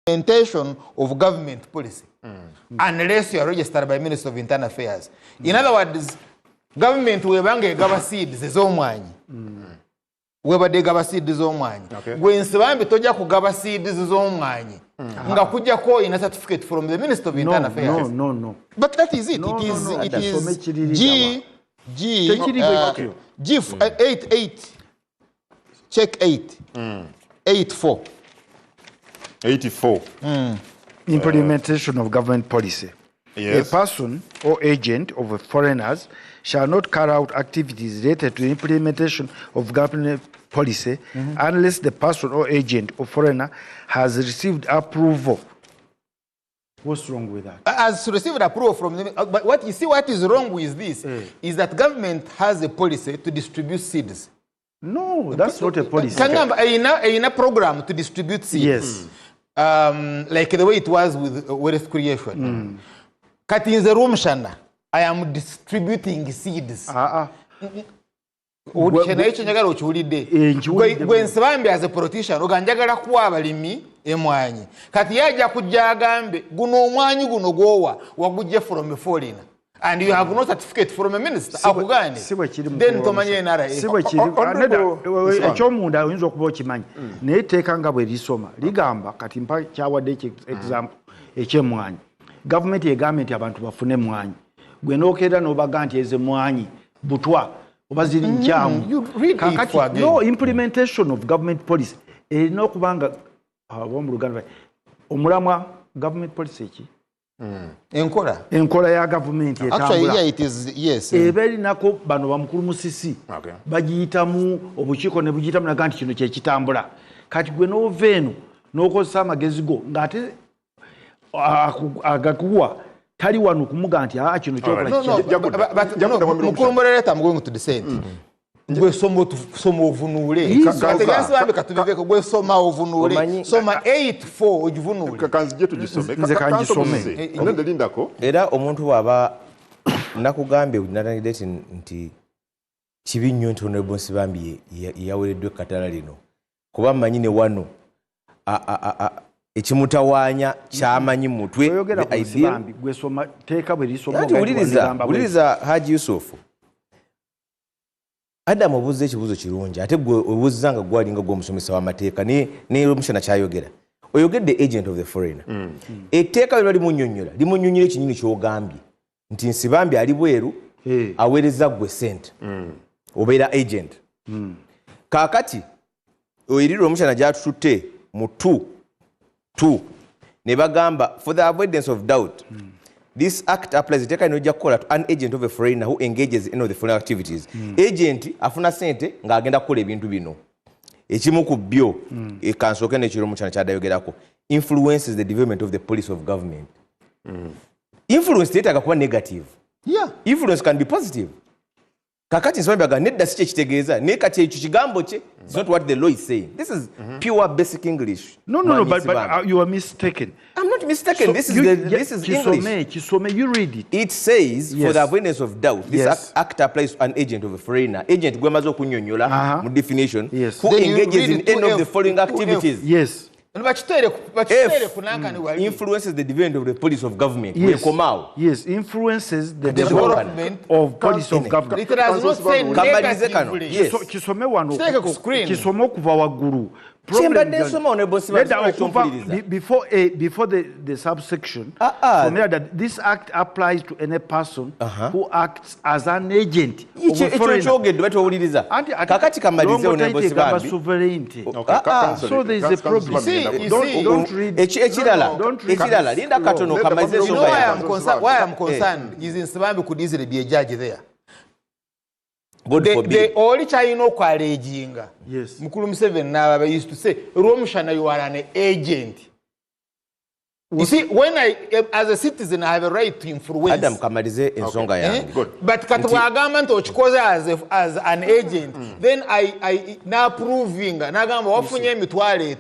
implementation of government policy unless you are registered by Minister of Internal Affairs. In other words, government webange gaba seeds ez'omwanyi. Webadde gaba seeds ez'omwanyi. Gwe nsibambi tojja kugaba seeds ez'omwanyi. Nga kujjako in a certificate from the Minister of Internal Affairs. No. But that is it. It is G 88. Check 8. 84. 84. Implementation of government policy. Yes. A person or agent of a foreigners shall not carry out activities related to the implementation of government policy unless the person or agent or foreigner has received approval. What's wrong with that? Has received approval from them. But what you see, what is wrong with this is that government has a policy to distribute seeds. No, that's not a policy. In a program to distribute seeds. Yes. Like the way it was with wealth creation. Kati in the room, Shana, I am distributing seeds. Gwe nsibambi as a politician oganjagala kuwa abalimi emwanyi kati yajja kujja agambe guno omwanyi guno gwowa wagujje from a foreigner and you have no certificate from a minister akugane then tomanye nara ekyomunda oyinza okuba okimanyi naye teeka nga bwe lisoma ligamba kati mpa kyawadde example ekyemwanyi gavumenti egambye nti abantu bafune emwanyi gwe nookeera n'obaga nti eze mwanyi butwa obaziri nkyamu kakati no implementation of government policy erina okubanga bomuluganda omulamwa government policy eki enkola ya gavumenti etambula eba erinako bano bamukulu musisi bagiyitamu obukiiko ne bugiyitamu naga nti kino kyekitambula kati gwe n'ova eno n'okozesa amagezi go ng'ate agakuwa tali wano kumuga nti kino mukulumbolera I'm going to the same. Gwe somo ovunule kategasibambe katubiveko gwe soma ovunule soma 84 ojivunule kanzije tugisome nende lindako era omuntu waba nakugambye natanideti nti kibi nnyo nti Honorable Nsibambi yawereddwa katala lino kuba mmanyi ne wano ekimutawaanya kyamanyi mutwe gwe soma teeka bwe lisoma uliriza Haji Yusufu Adam obuze ekibuzo kirungi ate gwe obuza nga gwalinga gw'omusomesa w'amateeka ne omushana kyayogera oyogedde agent of the foreigner etteeka lino limunnyonnyola ekinyini ky'ogambye nti Nsibambi ali bweru aweereza gwe sente obeera agent kaakati oyirira omushana gyatututte mu 2 ne bagamba for the avoidance of doubt this act applies to an agent of a foreigner who engages in all the foreign activities. Agent afuna sente nga agenda kukola ebintu bino. Ekimu ku byo ekansoke ne kiro mukyana kyadayogerako influences the development of the policy of government. Influence tetaka kuba negative. Yeah. Influence can be positive. Kakati Nsibambi aga nedda si kyekitegeeza naye kati ekyo kigambo kye it's not what the law is saying. This is pure basic English. No, but you are mistaken. I'm not mistaken. So this is English. Kisome, you read it. It says, for the avoidance of doubt, this act applies to an agent of a foreigner. Agent gwemazo kunyonyola mu definition who engages in any of the following activities. Yes. Influences the development of the policy of government. Yes, influences the development of policy of government. It has not said negatively. Yes. Kisome wano. Kisome okuva waggulu. Before the subsection, that this act applies to any person who acts as an agent of a foreigner. Sovereignty. So there is a problem. Don't read. You know why I'm concerned is Nsibambi could easily be a judge there. The only China kwalejinga. Yes. Mukulu Museveni now used to say, Romshana, you are an agent. You see, when as a citizen, I have a right to influence. Adam Kamalize Ensonga yange. Good. But katwagamba ochikoza as an agent, then I now proving nagamba wafunye emitwalo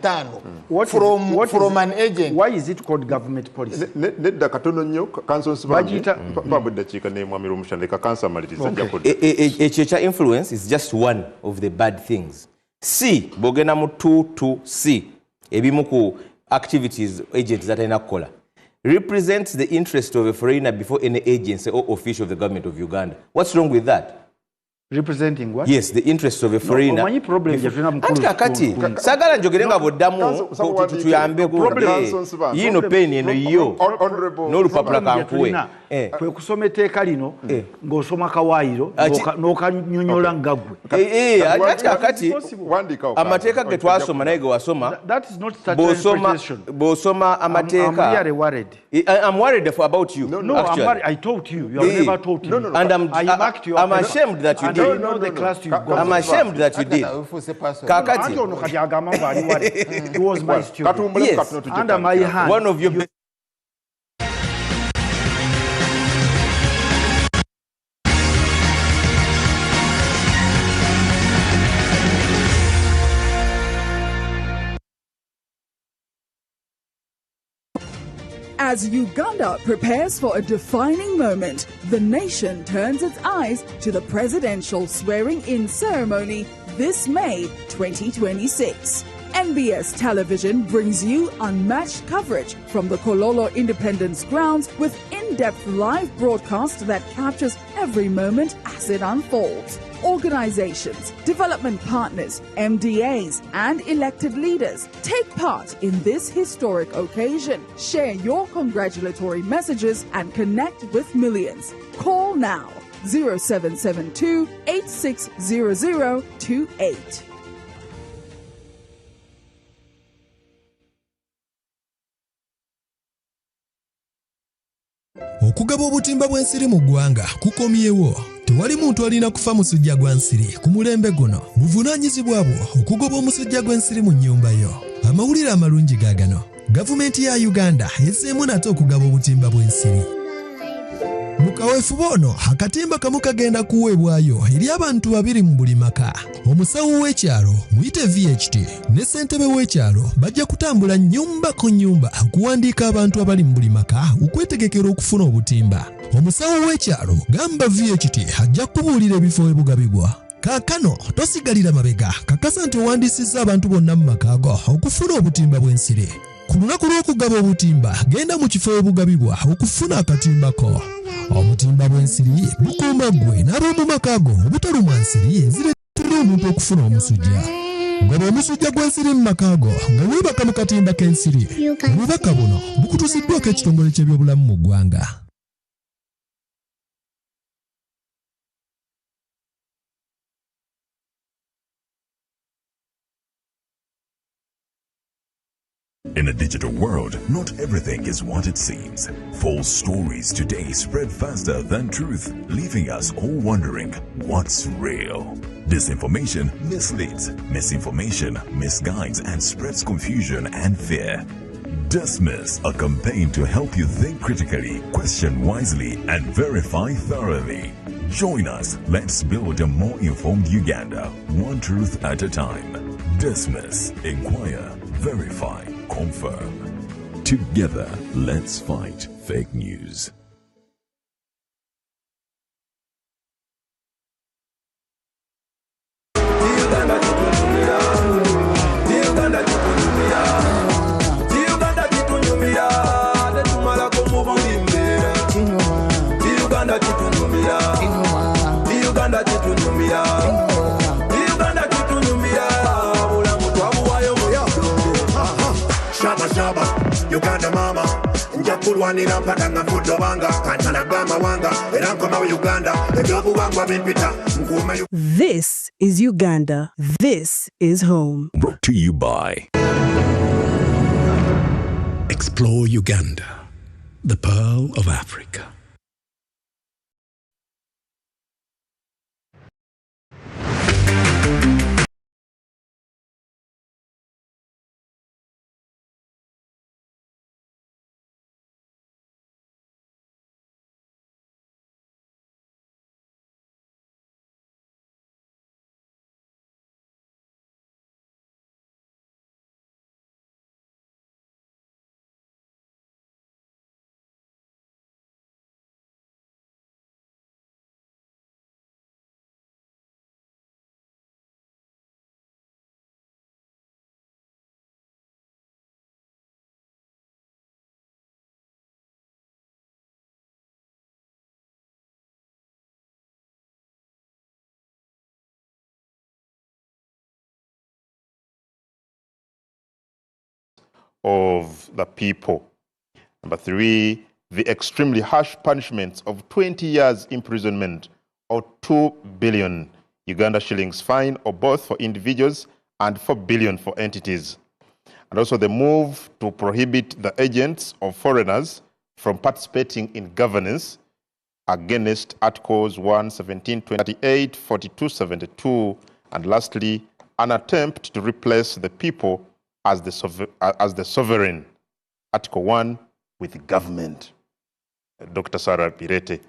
5 from an agent. Why is it called government policy? Nedda katono nnyo kanso Nsibambi mpambu eddakiika n'emwami Romushana leka kansamaliriza ekyo influence is just one of the bad things. C bogena mu 2 C ebimu ku activities agents that are kola represents the interest of a foreigner before any agency or official of the government of Uganda. What's wrong with that? Representing what? Yes, the interest of a foreigner. Omanyi problem je tulina mukulu. Kati sagala njogere nga boddamu tuyambe gode. Yino pen eno yo. N'olupapula kankuwe. Kwe kusoma etteeka lino ng'osoma kawaayiro n'okanyonyola ngaggwe. Kati amateeka ge twasoma naye ge wasoma. That is not statutory interpretation. Bw'osoma amateeka. I'm really worried. I'm worried about you. No, I'm worried. I taught you. You have never taught me. And I'm ashamed that you did. Know the class you've got. I'm ashamed that you did. Kakati. He was my student. Yes. Under my hand. One of your As Uganda prepares for a defining moment, the nation turns its eyes to the presidential swearing-in ceremony this May 2026. NBS Television brings you unmatched coverage from the Kololo Independence Grounds with in-depth live broadcast that captures every moment as it unfolds. Organizations, development partners, MDAs, and elected leaders take part in this historic occasion. Share your congratulatory messages and connect with millions. Call now 0772 860028. Okugaba obutimba bw'ensiri mu ggwanga kukomyewo. Tewali muntu alina kufa musujja gwa nsiri ku mulembe guno. Buvunaanyizibwa bwo okugoba omusujja gw'ensiri mu nnyumba yo. Amawulire amalungi gaagano. Gavumenti ya Uganda ezzeemu nate okugaba obutimba bw'ensiri. Mu kaweefube ono akatimba kamu kagenda kuweebwayo eri abantu 2 mu buli maka. Omusawo w'ekyalo muyite VHT ne ssentebe w'ekyalo bajja kutambula nnyumba ku nnyumba okuwandiika abantu abali mu buli maka okwetegekera okufuna obutimba. Omusawo w'ekyalo gamba VHT ajja kubuulira ebifo ebugabibwa. Kaakano tosigalira mabega, kakasa nti owandiisizza abantu bonna mu maka go okufuna obutimba bw'ensiri. Ku lunaku lw'okugaba obutimba genda mu kifo ebugabibwa okufuna akatimba ko. Obutimba bw'ensiri bukuuma ggwe n'ab'omu maka go obutalumwa nsiri ezireetera omuntu okufuna omusujja. Gaba omusujja gw'ensiri mu maka go nga weebaka mu katimba k'ensiri. Obubaka buno bukutuusiddwako ekitongole ky'ebyobulamu mu ggwanga. In a digital world, not everything is what it seems. False stories today spread faster than truth, leaving us all wondering what's real. Disinformation misleads, misinformation misguides, and spreads confusion and fear. Dismiss, a campaign to help you think critically, question wisely, and verify thoroughly. Join us. Let's build a more informed Uganda, one truth at a time. Dismiss, inquire, verify, confirm. Together, let's fight fake news. Uganda mama njakulwanira mpaka ngafudde obanga kantana bw'amawanga era nkoma Uganda ebyobuwangwa bimpita nkuuma. This is Uganda. This is home. Brought to you by Explore Uganda, the pearl of Africa. of the people. Number 3, the extremely harsh punishments of 20 years imprisonment or 2 billion Uganda shillings fine or both for individuals and 4 billion for entities. And also the move to prohibit the agents of foreigners from participating in governance against Articles 117, 28, 42, 72, and lastly, an attempt to replace the people as the sovereign, Article 1, with government. Dr. Sarah Pirete,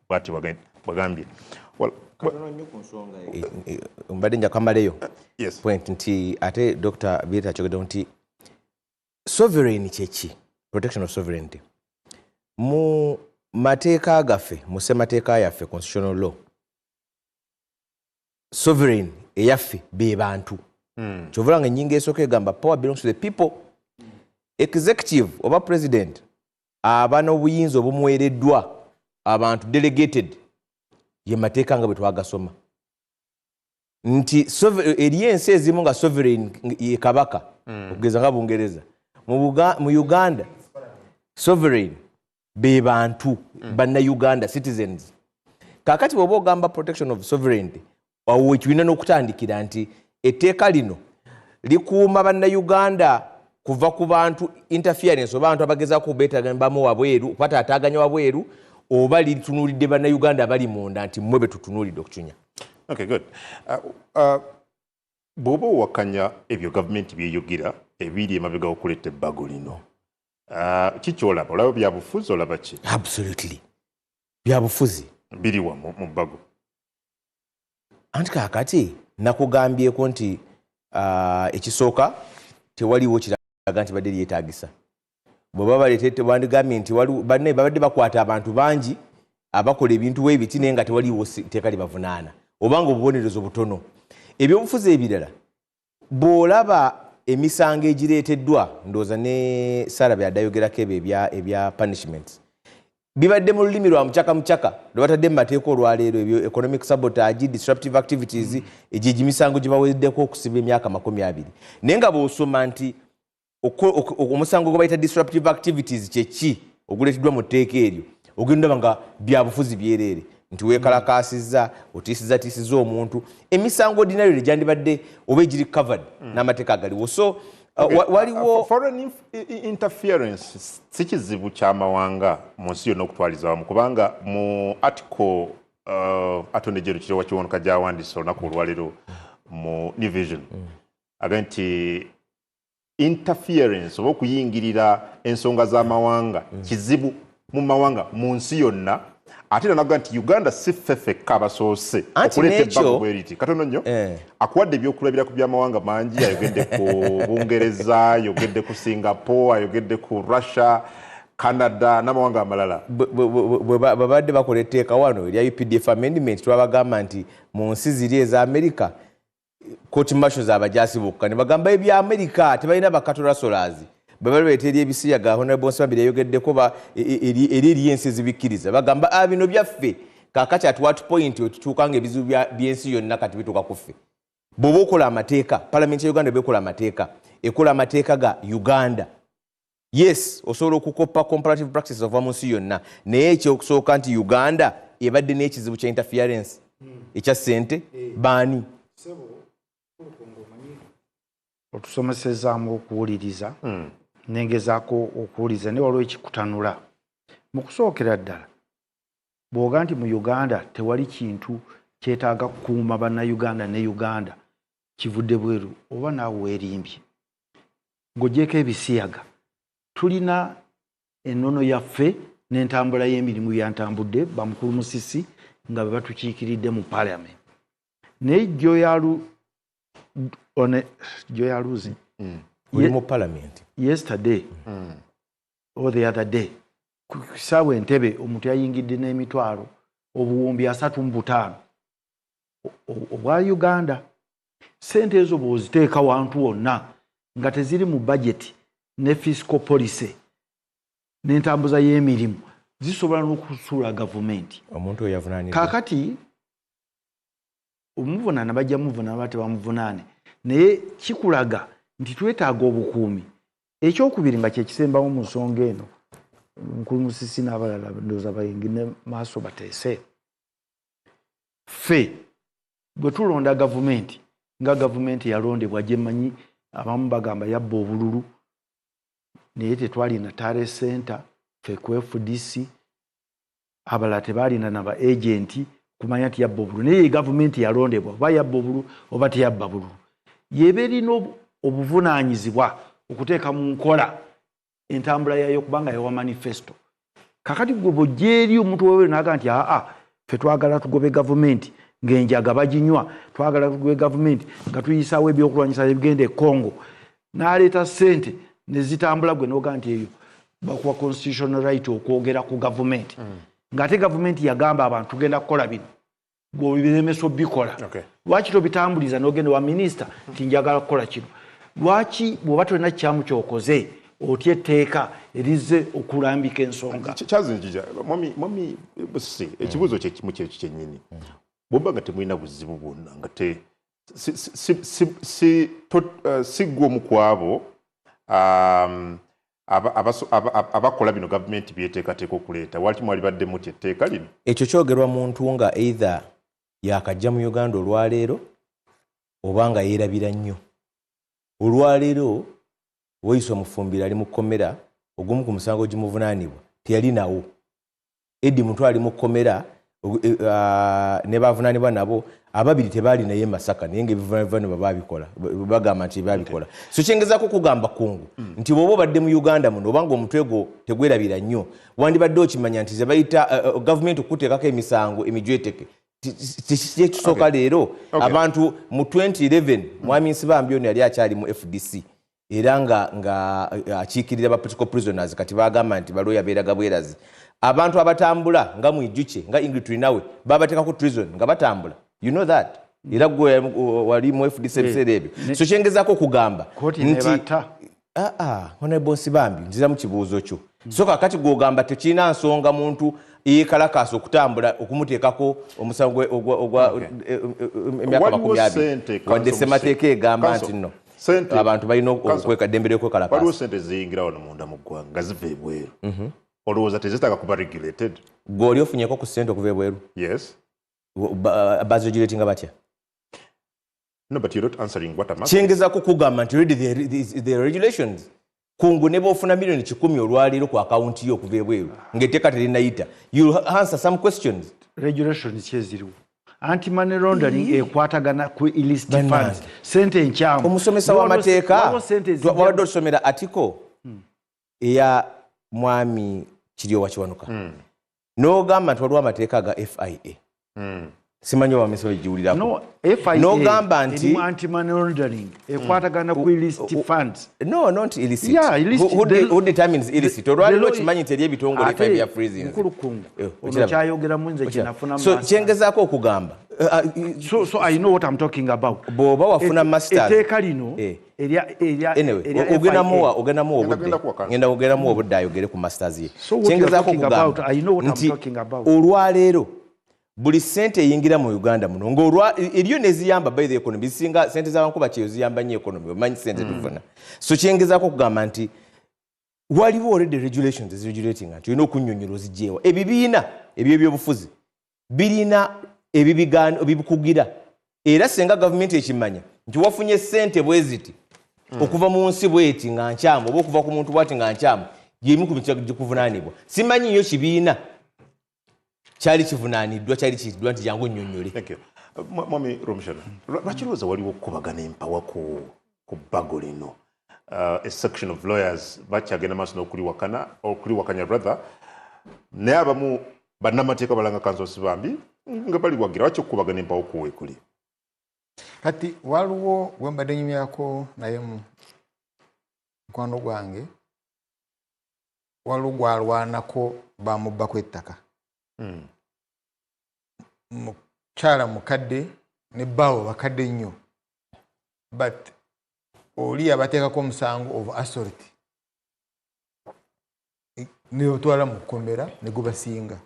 bwati wagambye. Well, mbadde njakamaleyo yes. Point nti ate Dr. Birete akyogedde nti sovereign kyeki, protection of sovereignty. Mu mateeka gaffe, mu ssemateeka yaffe, constitutional law, sovereign eyaffe be bantu. Kyovula nga ennyingo esooka egamba power belongs to the people. Executive oba president aba n'obuyinza obumuweereddwa abantu delegated ye mateeka nga bwe twagasoma. Nti eriyo ensi ezimu nga sovereign ye kabaka, okugeza nga Bungereza. Mu Uganda sovereign be bantu banna Uganda citizens. Kakati bw'oba ogamba protection of sovereignty, awo ekibiina n'okutandikira nti etteeka lino likuuma banna Uganda kuva ku bantu interference oba abantu abagezaako kubeetagambamu wabweru, kwataataaganya wabweru, oba litunuulidde banna Uganda abali munda nti mmwe be tutunuulidde okukinya. Okay, good. Bw'oba owakanya ebyo gavumenti byeyogera ebiri emabega okuleta ebbago lino, kiki olaba? Olaba byabufuzi olaba ki? Absolutely. Byabufuzi. Biriwa mu bbago. Anti kaakati nakugambyeko nti ekisooka tewaliwo kiraga nti badde lyetaagisa. Bw'oba baleetedde bandigambye nti banne babadde bakwata abantu bangi abakola ebintu weebiti naye nga tewaliwo tteeka libavunaana obanga obubonerezo butono. Ebyobufuzi ebirala bw'olaba emisango egireeteddwa, ndowooza ne Sarah byaddayogerako ebya punishments, bibadde mu lulimi lwa mucaka lwe batadde mu mateeka olwaleero, ebyo economic sabotage, disruptive activities, egyo emisango gye baweddeko okusiba emyaka 20. Naye nga bw'osoma nti omusango gwe bayita disruptive activities kyeki oguleeteddwa mu tteeka eryo, ogenda ndaba nga byabufuzi byereere, nti weekalakaasizza, otiisizza omuntu, emisango ordinary gyandibadde oba egiri covered n'amateeka agaliwo. So waliwo foreign interference si kizibu ky'amawanga mu nsi yonna okutwaliza wamu, kubanga mu article Attorney General Kirowa Kiwonuka gy'awandiisa olunaku olwaleero mu New Vision aga nti interference oba okuyingirira ensonga z'amawanga kizibu mu mawanga mu nsi yonna. Ate naga nti Uganda si ffeffekka abasoose okuleeta ebbago bweriti katono nnyo, akuwadde ebyokulabira ku by'amawanga mangi. Ayogedde ku Bungereza, ayogedde ku Singapore, ayogedde ku Russia, Canada n'amawanga amalala. Babadde bakola etteeka wano erya UPDF amendment, twabagamba nti mu nsi ziri eza America court martials abajaasi bokka, ne bagamba ebya America tebalina bakatorasolas. Babaleeta eri ebisiyaga Honorable Nsabire yayogeddeko eri ensi ezibikkiriza, bagamba bino byaffe kaakati at what point otutuuka nga ebizibu by'ensi yonna kati bituuka ku ffe. Bw'oba okola amateeka, Parliament ya Uganda bekola amateeka, ekola amateeka ga Uganda. Yes, osobola okukoppa comparative practices ova mu nsi yonna, naye ekyokusooka nti Uganda ebadde n'ekizibu kya interference ekya ssente baani. Otusomesezaamu okuwuliriza nengezaako okuwuliza ne waliwo ekikutanula. Mu kusookera ddala bw'oga nti mu Uganda tewali kintu kyetaaga kukuuma bannayuganda ne Uganda kivudde bweru, oba naawe weerimbye ng'oggyeko ebisiyaga, tulina ennono yaffe n'entambula y'emirimu yantambudde bamukulu Musisi nga be batukiikiridde mu Parliament. Naye Joya Luzi mu Parliament yesterday or the other day kusaawa Entebbe omuntu yayingidde n'emitwalo obuwumbi 35 obwa Uganda. Sente ezo bw'oziteeka wantu wonna nga teziri mu budget ne fiscal policy n'entambuza y'emirimu zisobola n'okusuula gavumenti. Omuntu oyo yavunaanibwa. Kaakati omuvunaana bajja muvunaana bate bamuvunaane, naye kikulaga nti twetaaga obukuumi ekyokubiri nga kyekisembamu mu nsonga eno mukulu Musisi n'abalala ndowooza bayingine maaso bateese ffe bwe tulonda gavumenti nga gavumenti yalondebwa gyemanyi abamu bagamba yabba obululu naye tetwalina tale center ffe ku FDC abalala tebalina naba agenti kumanya nti yabba obululu naye gavumenti yalondebwa oba yabba obululu oba teyabba bululu yeba erina obuvunaanyizibwa okuteeka mu nkola entambula yayo kubanga yawa manifesto kakati gwe bw'ojja eri omuntu wewe n'aga nti ffe twagala tugobe gavumenti ng'enjaga baginywa twagala tugobe gavumenti nga tuyisaawo ebyokulwanyisa ebigenda e Congo n'aleeta ssente ne zitambula gwe n'oga nti eyo bakuwa constitutional right okwogera ku gavumenti ng'ate gavumenti yagamba abantu tugenda kukola bino gweobiremeso bikola lwaki tobitambuliza n'ogenda wa minisita nti njagala kukola kino lwaki bw'oba tolina kikyamu kyokoze otya etteeka erize okulambika ensonga kyazinjija mwami Busisi ekibuuzo kyekimu kyekyo kyennyini bw'oba nga temulina buzibu bwonna nga si gwe omu ku abo abakola bino gavumenti byeteekateeka okuleeta waki mwali baddemu ti etteeka lino ekyo kyogerwa muntu nga either yakajja mu Uganda olwaleero oba nga yeerabira nnyo olwaleero weyisa omufumbira ali mu kkomera ogumu ku musango gimuvunaanibwa teyali nawo Eddi muntu ali mu kkomera ne bavunaanibwa nabo ababiri tebaali naye Masaka naye ng'ebivunaanibwa babikola bagamba nti babikola so kyengezaako kugamba kungu nti bw'oba obadde mu Uganda muno obanga omutwe gwo tegwerabira nnyo wandibadde okimanya nti ze bayita gavumenti okuteekako emisango emijweteke kyekisooka leero abantu mu 2011 mwami Nsibambi ono yali akyali mu FDC era nga akiikirira ba political prisoners kati bagamba nti balooya beeraga bwerazi abantu abatambula nga mwijjuke nga Ingrid Turinawe babateeka ku treason nga batambula you know that era gwe wali mu FDC ebiseera ebyo so kyengezaako okugamba nti honorable Nsibambi nzira mu kibuuzo kyo so kakati gw'ogamba tekirina nsonga muntu yeekalakaasa okutambula okumuteekako omusango ogwa emyaka 20 wadde ssemateeka egamba nti nno abantu balina okweka ddembe ly'okwekalakaasa waliwo ssente ziyingira wano munda mu ggwanga nga ziva ebweru olowooza tezitaka kuba regulated gw'oli ofunyeko ku ssente okuva ebweru yes baziregulatinga batya no but you're not answering what I'm asking kyengezaako kugamba nti already the regulations kungu ne bw'ofuna milioni 10 olwaleero ku akawunti yo okuva ebweru ng'etteeka terinayita you answer some questions regulations kyeziriwo anti-money laundering ekwatagana ku illicit funds sente enkyamu omusomesa w'amateeka wabadde otusomera atiko eya mwami Kiryowa Kiwanuka n'ogamba nti waliwo amateeka ga FIA simanyi wamesa wegiwulirako n'ogamba nti anti-money laundering ekwatagana ku illicit funds no not illicit yeah, illicit who determines illicit olwaliro okimanyi nti eri ebitongole bya freezing nkulukungu ono kyayogeramu nze kyenafuna so kyengezaako okugamba so I know what I'm talking about bw'oba wafuna masters etteeka lino ogendamu obudde ayogere ku masters ye kyengezaako okugamba nti olwaleero buli ssente eyingira mu Uganda muno ng'eriyo neziyamba by the economy zisinga ssente z'abankuba kyeyo ziyamba nnyo economy omanyi ssente tufuna so kyengezaako okugamba nti waliwo already regulations ezirregulating nti olina okunnyonnyola ozigyewa ebibiina eby'ebyobufuzi birina ebibikugira era senga gavumenti ekimanya nti wafunye ssente bwe ziti okuva mu nsi bweti nga nkyamu oba okuva ku muntu bwati nga nkyamu gyemu ku bintu gikuvunaanibwa simanyi nnyo kibiina kyali kivunaaniddwa kyali kiddwa nti jangu nnyonnyole mwami Romshana lwaki lowooza waliwo okukubagana empawa ku bbago lino a section of lawyers bakyagenda maaso n'okuliwakanya brother naye abamu bannamateeka balanga Kanso Nsibambi nga bali wagira lwaki okukubagana empawa kuwe kuli kati waliwo wembadde nyumyako naye mukwano gwange waliwo gwalwanako bamubbako ettaka mukyala mukadde ne bbawo bakadde nnyo but oli abateekako omusango of assault ne otwala mu kkomera ne gubasinga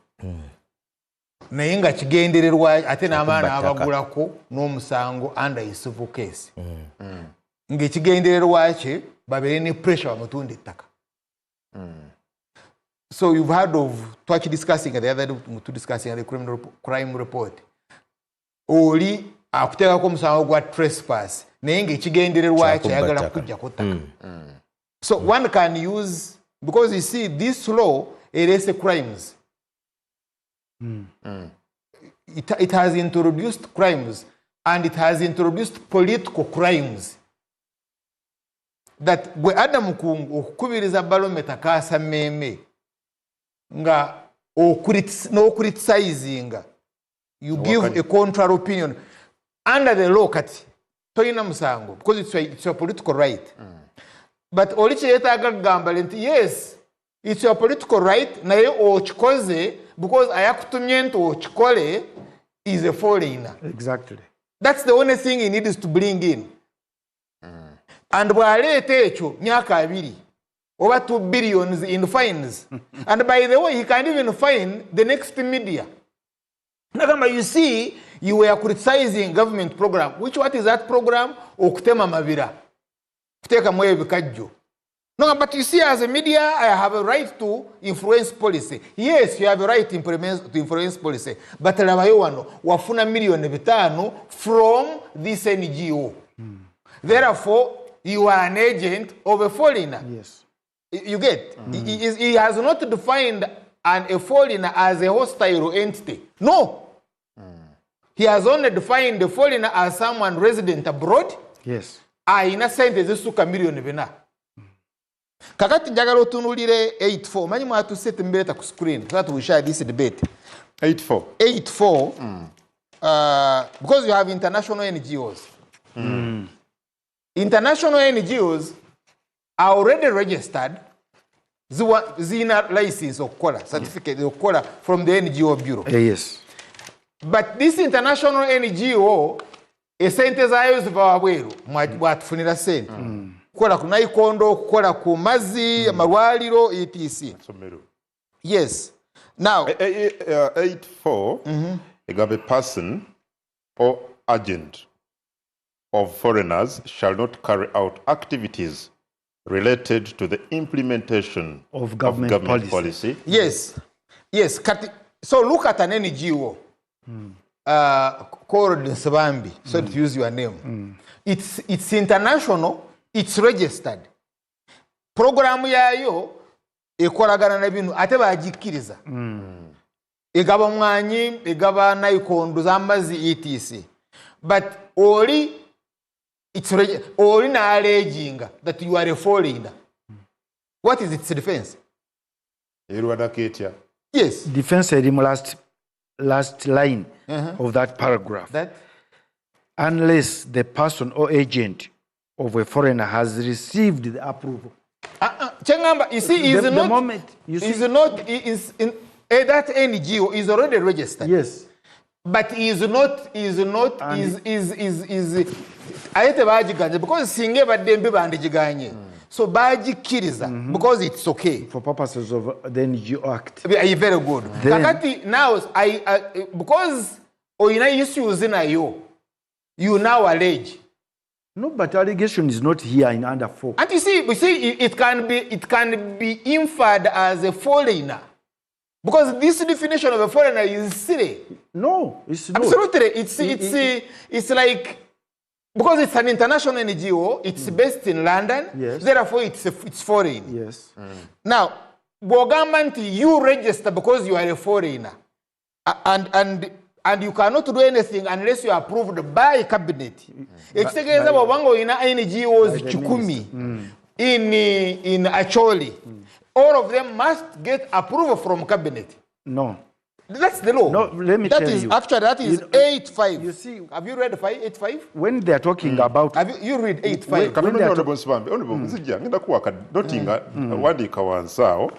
naye nga kigendererwa ate n'amaana abagulako n'omusango under a civil case ng'ekigendererwa kye babeere ne pressure bamutunda ettaka. So you've heard of twaki discussing the other to discussing the crime report. Oli akuteekako omusango gwa trespass naye ng'ekigendererwa kyayagala kujja ku ttaka. So one can use, because you see this law erases crimes. It has introduced crimes, and it has introduced political crimes. That gwe Adam Kungu okukubiriza Barometer Akaasammeeme nga no criticizing, you give a contrary opinion under the law kati toyina musango because it's your political right. But oli kyetaaga kugamba nti yes, it's your political right naye okikoze because ayakutumye nti okikole is a foreigner. Exactly. That's the only thing he needs to bring in. And bw'aleeta ekyo myaka 2 over 2 billions in fines. And by the way, he can even fine the next media. Nagamba, you see, you were criticizing government program. What is that program? Okutema mabira. Kuteka mwe bikajjo. No, but you see, as a media, I have a right to influence policy. Yes, you have a right to influence policy. But labayo wano, wafuna milioni 5 from this NGO. Therefore, you are an agent of a foreigner. Yes. You get? He has not defined a foreigner as a hostile entity. No. He has only defined the foreigner as someone resident abroad. Yes. Aina sente zisuka milioni 4. Kakati njagala otunulire 84. Manyi mwatu set mbeta ku screen so that we share this debate. 84. Because you have international NGOs. International NGOs are already registered. Zina license okukola, certificate okukola from the NGO Bureau. Yes. But this international NGO, esente zaayo ziva wabweru bwatufunira sente. Kukola ku naikondo, kukola ku mazzi, amalwaliro, etc. Yes. Now, 84, a person or agent of foreigners shall not carry out activities related to the implementation of government policy. Yes. Yes. So look at an NGO called Nsabambi, so to use your name. It's international, it's registered. Program yayo ekolagana na binu ate bagikkiriza. Egaba mwanyi, egaba naikondo z'amazzi etc. But it's na alleging that you are a foreigner. What is its defense? Yes. Defense last line of that paragraph. That? Unless the person or agent of a foreigner has received the approval. Chengamba, you see, that NGO is already registered. Yes. But ayete bagiganye because singe badembe bandijiganye. So bagikiriza because it's okay for purposes of the NGO Act. Very good. Kakati now because oyina issues nayo, you now allege. No, but allegation is not here in under 4. And you see, it can be inferred as a foreigner. Because this definition of a foreigner is silly. No, it's not. Absolutely. It's like, because it's an international NGO, it's based in London, yes. Therefore it's foreign. Yes. Now, Bogamanti, you register because you are a foreigner. And you cannot do anything unless you are approved by cabinet. Ekitegeeza bw'obanga oyina NGOs 10 in Acholi. All of them must get approval from cabinet. No. That's the law. No, let me tell you. Actually, that is 8.5. You see, have you read 8.5? When they are talking about... Have you read 8.5? Ngenda kuwa notinga wandika wansao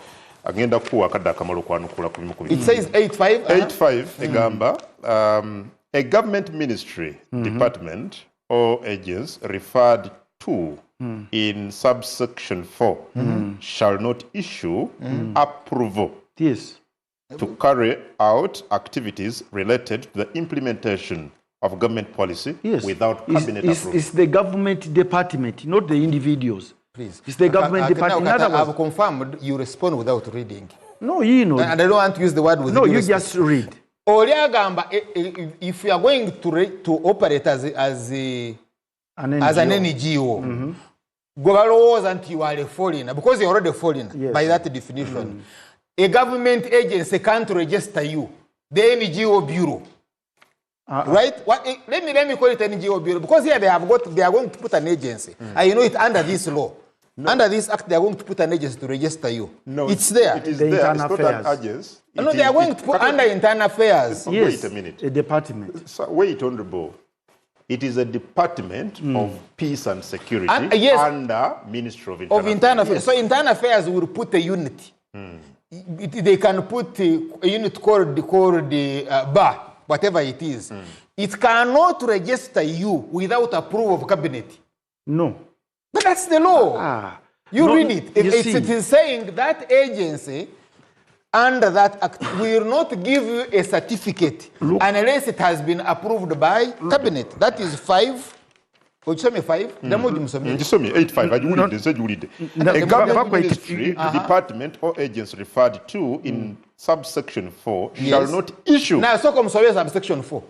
agenda kuwa kada akamalo kwanukula ku bimu. It says 8.5. 8.5 egamba a government ministry, department or agents referred to in subsection 4 shall not issue approval to carry out activities related to the implementation of government policy without cabinet approval. It's the government department, not the individuals. Please. It's the government department. In other words, I've confirmed you respond without reading. No, you know. And I don't want to use the word with No, due you respect. just read. Oliagamba, if you are going to operate as an NGO, go until you are a foreigner, because you're already a foreigner by that definition. A government agency can't register you, the NGO bureau. Right? Let me call it NGO bureau, because here they are going to put an agency. I know it under this law. No. Under this act, they are going to put an agency to register you. No, it's there. It is there. It's not an agency. No, they are going to put under internal affairs. Yes, wait a minute. A department. So, wait, Honorable. It is a department of peace and security under Ministry of Internal Affairs. So internal affairs will put a unit. They can put a unit called the bar, whatever it is. It cannot register you without approval of cabinet. No. But that's the law. Read it. It is saying that agency under that act will not give you a certificate unless it has been approved by cabinet. That is 5. What you say 5? You saw me 8.5. A government ministry, department or agency referred to in subsection 4 shall not issue. Now, so come subsection 4.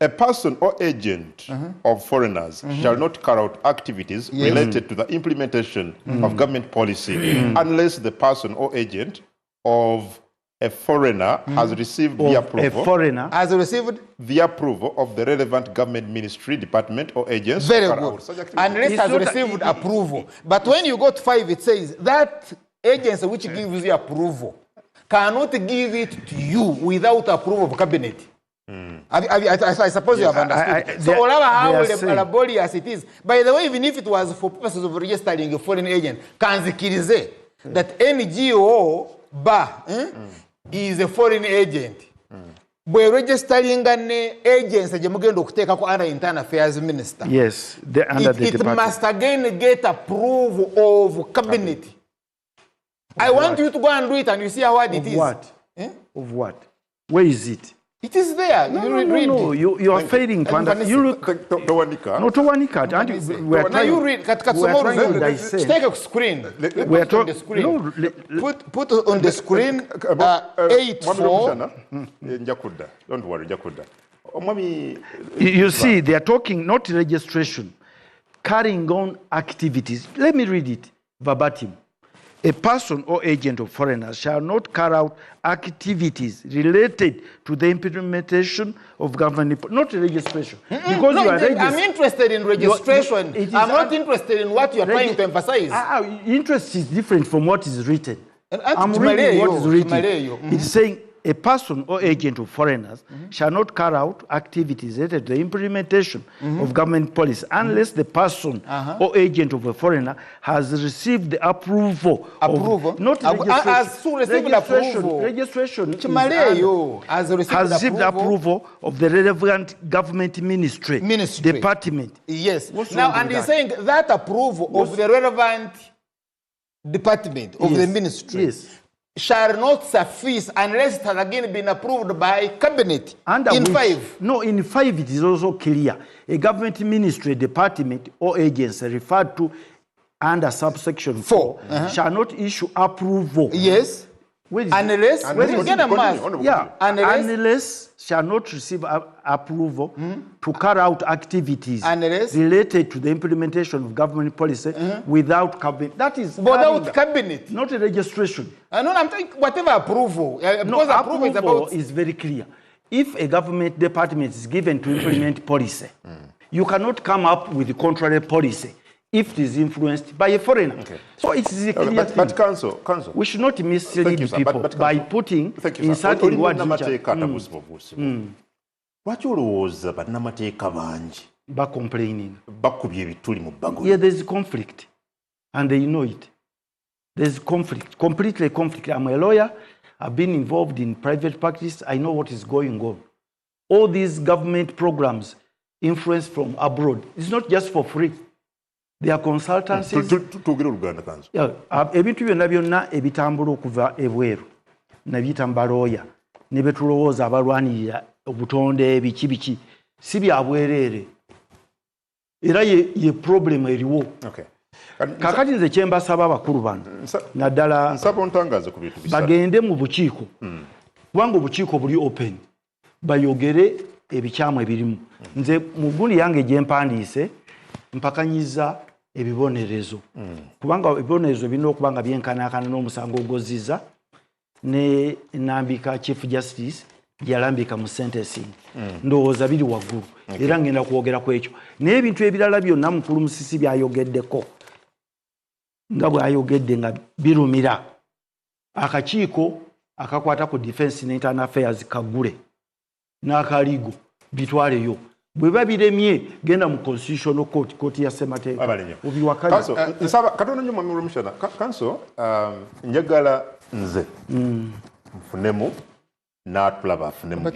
A person or agent of foreigners shall not carry out activities related to the implementation of government policy unless the person or agent of a foreigner has received the approval. A foreigner has received the approval of the relevant government ministry, department, or agency. Very good. Unless has received approval. But when you go to 5, it says that agency which gives you approval cannot give it to you without approval of cabinet. I suppose you have understood. So, how laborious it is. By the way, even if it was for purposes of registering a foreign agent, kanzikirize that NGO bar is a foreign agent. We're registering an agency under internal affairs minister. Yes, under the department. It must again get approval of cabinet. I want you to go and do it, and you see how hard it is. What? Of what? Where is it? It is there. No. You are failing to understand. You look. No, Tawanika. Now you read. Take a screen. We are talking. No, put on the screen. 8.4. Don't worry, You see, they are talking not registration, carrying on activities. Let me read it verbatim. A person or agent of foreigners shall not carry out activities related to the implementation of government, not registration. Because no, I'm interested in registration. I'm not interested in what you're trying to emphasize. Interest is different from what is written. I'm reading what is written. It's saying a person or agent of foreigners shall not carry out activities related to the implementation of government policy unless the person or agent of a foreigner has received the approval. Not registration. Has received approval. Registration has received approval of the relevant government ministry. Department. Yes. Now, and he's saying that approval of the relevant department of the ministry shall not suffice unless it has again been approved by cabinet. In 5. No, in 5 it is also clear. A government ministry, department, or agency referred to under subsection 4 shall not issue approval. Yes. Unless shall not receive approval to carry out activities related to the implementation of government policy without cabinet. That is without cabinet, not a registration. No, I'm saying whatever approval. Because approval is very clear. If a government department is given to implement policy, you cannot come up with the contrary policy if it is influenced by a foreigner. So it is a clear thing. But counsel, we should not mislead people by putting inserting words Lwaki olowooza bannamateeka bangi complaining? Bakubye ebituli mu bbago. Yeah, there's conflict, and they know it. There's conflict, completely conflict. I'm a lawyer. I've been involved in private practice. I know what is going on. All these government programs, influence from abroad, it's not just for free. There are consultancies. Ebintu byonna byonna ebitambula okuva ebweru nabiyita mbalooya ne betulowooza abalwanirira obutonde ebiki si bya bwereere era ye problem eriwo. kakati nze kyembasaba abakulu bano naddala nsaba ontangaze ku bintu bisatu bagende mu bukiiko kubanga obukiiko buli open bayogere ebikyamu ebirimu nze mu gundi yange gyempandiise mpakanyiza ebibonerezo kubanga ebibonerezo birina okuba nga byenkanaakana n'omusango ogozziza ne nambika chief justice gyalambika mu sentencing ndowooza biri waggulu era ngenda kwogera ku ekyo naye ebintu ebirala byonna mukulu Musisi byayogeddeko nga bw'ayogedde nga birumira akakiiko akakwata ku defense ne internal affairs kagule n'akaligo bitwaleyo bwe babiremye genda mu constitutional court kooti ya ssemateeka obiwakanya nsaba katono nnyo mwami Olumushana kanso njagala nze nfunemu n'atulaba afunemu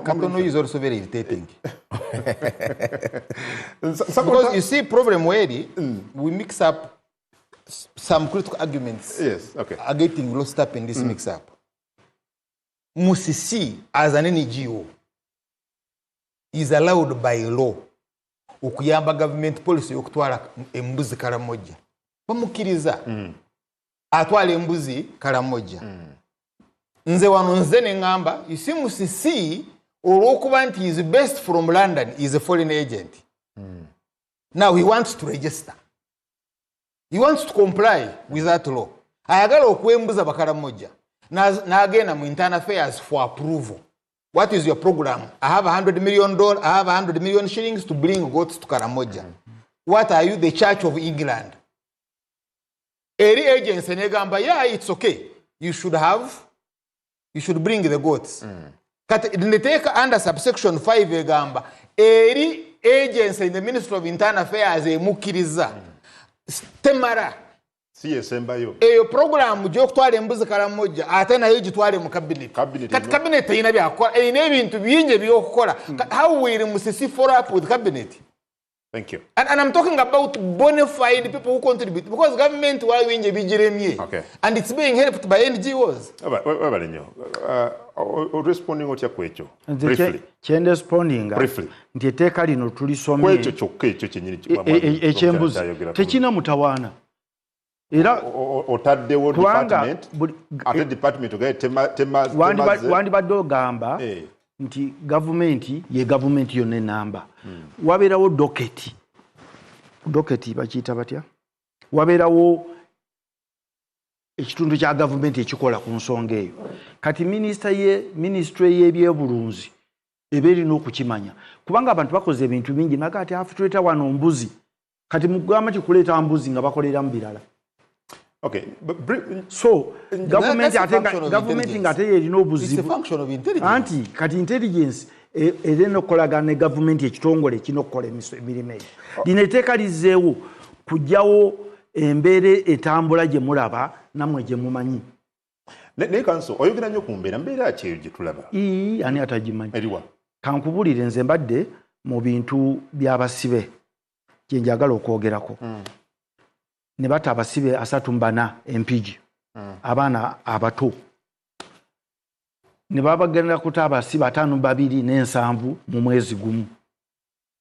Katono is also very irritating because you see problem where we mix up some critical arguments are getting lost up in this mix up. Musisi as an NGO is allowed by law okuyamba government policy okutwala embuzi Karamoja bamukiriza atwala embuzi Karamoja nze wano nze ne ngamba isi Musisi olwokuba nti is based from London is a foreign agent now he wants to register, he wants to comply with that law ayagala okwembuza Bakaramoja n'agenda mu internal affairs for approval. What is your program? I have $100 million. I have 100 million shillings to bring goats to Karamoja. What are you, the Church of England? Every agency negamba, yeah, it's okay. You should bring the goats. Kati niteka under subsection 5 egamba, every agency in the Ministry of Internal Affairs emukiriza. Temara. CSMbayo. Eyo program gy'okutwala embuzi Karamoja ate nayo gitwale mu cabinet. Kati cabinet eyina byakola eyina ebintu bingi by'okukola. How will Musisi follow up with cabinet? Thank you. And I'm talking about bona fide people who contribute because government wali winje bijiremye and it's being helped by NGOs. Responding otya kwekyo briefly. Kyende responding nti etteeka lino tulisomye kwekyo kyokka ekyo kyenyini ekyembuzi tekina mutawaana. Era otaddewo department ate department wandibadde ogamba nti gavumenti ye gavumenti yonna enamba wabeerawo doketi bakiyita batya wabeerawo ekitundu kya gavumenti ekikola ku nsonga eyo kati ministry y'ebyobulunzi eba erina okukimanya kubanga abantu bakoze ebintu bingi naga ati afu tuleeta wano mbuzi kati mugamba tikuleeta mbuzi nga bakoleramu birala. Okay, so government ngate yerina obuzibu anti kati intelligence erina okukolagana ne government ekitongole kino okukola emirimu eyo lino etteeka lizzeewo kujjawo embeera etambula gye mulaba nammwe gye mumanyi. Naye kanso oyogera nnyo ku mbeera ki eyo gye tulaba? Ani atagimanyi? Eriwa? Kankubulire nze mbadde mu bintu by'abasibe gye njagala okwogerako. Ne bata abasibe 34 empigi abaana abato ne babagenda kuta abasibe 52 n'ensanvu mu mwezi gumu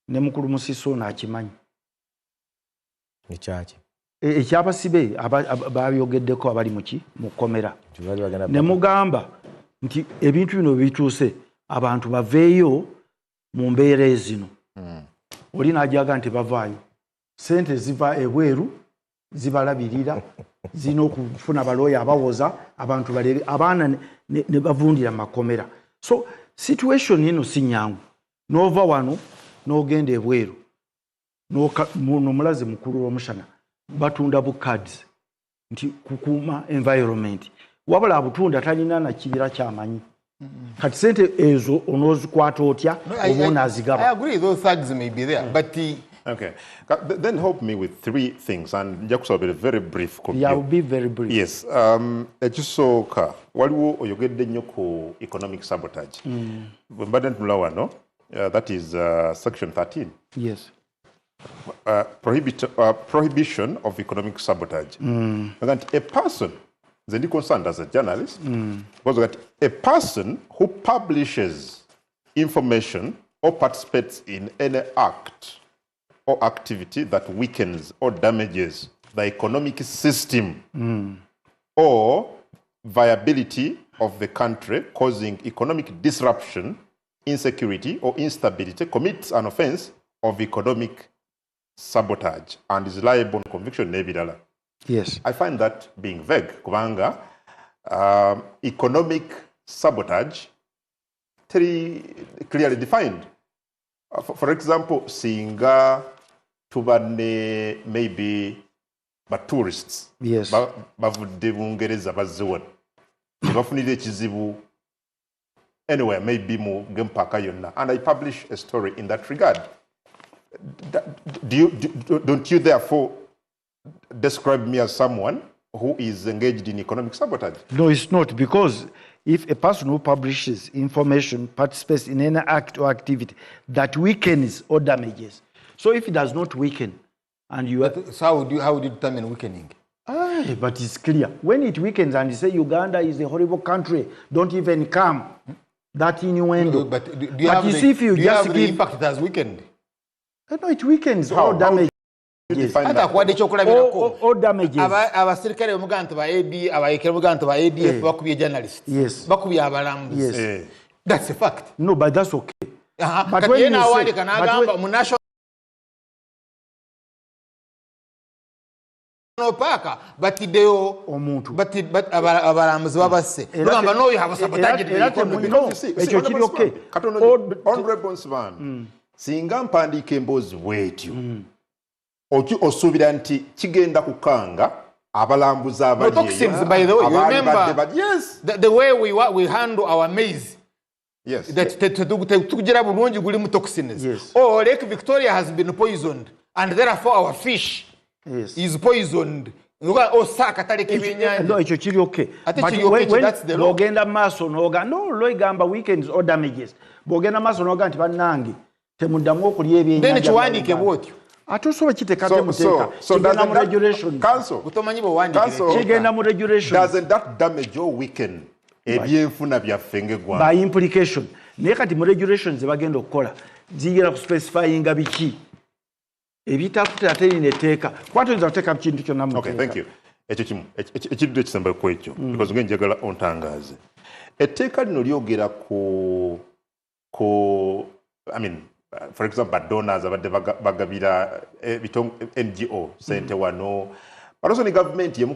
ne mukulu Musisi ono akimanyi ekyaki ekyabasibe babyogeddeko abali mu kkomera ne mugamba nti ebintu bino bituuse abantu baveeyo mu mbeera ezino oli n'ajaga nti bavaayo sente ziva ebweru zibalabirira zina okufuna balooya abawoza abantu balebe abaana ne bavundira makomera. So situation ino si nyangu nova wano n'ogenda ebweru n'omulazi mukulu w'omushana batunda bu cards nti kukuuma environment wabula abutunda talina na kibira kyamanyi kati sente ezo onozikwata otya oba onaazigaba. I agree those thugs may be there but okay, then help me with 3 things and Jakusa will be very brief. Yeah, I'll be very brief. Yes, ekisooka waliwo oyogedde nnyo ku economic sabotage. Mbadde ntulawa no, that is section 13. Yes. Prohibition of economic sabotage. That a person, then concerned as a journalist, because that a person who publishes information or participates in any act or activity that weakens or damages the economic system or viability of the country, causing economic disruption, insecurity, or instability, commits an offense of economic sabotage and is liable on conviction nebirala. Yes. I find that being vague. Kubanga economic sabotage clearly defined. For example, singa tubane maybe tourists. Yes. Bavudde Bungereza bazzewa. Bafunire ekizibu anywhere, maybe mu gempaka yonna. And I publish a story in that regard. Don't you therefore describe me as someone who is engaged in economic sabotage? No, it's not, because if a person who publishes information participates in any act or activity that weakens or damages, so if it does not weaken, and you are... So how would you determine weakening? But it's clear. When it weakens and you say Uganda is a horrible country, don't even come, that innuendo. But do you have the impact it has weakened? No, it weakens or damages. Hata kwade chokulabirako or damages. Abasirikale omuganto ba AD, abayekere omuganto ba ADF bakubye journalists. Yes. Bakubye abalambuzi. Yes. That's a fact. No, but that's okay. But when you say, national paka batideo omuntu but abalambuzi babase ngamba no you have sabotage ekyo okay. Honorable Nsibano, singa mpandiika emboozi bwetyo osuubira nti kigenda kukanga abalambuzi abaliyo. By the way, you remember yes. the way we handle our maize. Yes. Tukugira bulungi guli mu toxins. Yes. Oh, Lake Victoria has been poisoned and therefore our fish is poisoned. Osaka taleke byenyanja. No, ekyo kiri okay. But when that's the law. Bogenda maaso noga no loigamba weekends or damages. Bogenda maaso noga nti bannange temuddamu okulya ebyenyanja. Then kiwandiike bwotyo. Atusobola kitekate muteeka. Kigenda mu regulation. Butomanyi bwo wandiike. Kigenda mu regulation. Doesn't that damage or weaken ebyenfuna byaffe ng'eggwanga? By implication. Naye kati mu regulations bagenda okukola ziyingira ku specifyinga biki ebitakuta ate neteeka kwatoyinza kuteeka kintu kyonna mu okay, thank you. Ekyo kimu ekidde kisemba ku ekyo because ngenjagala ontangaaze etteeka lino lyogera ku I mean for example donors abadde bagabira NGO sente wano but also the government yemu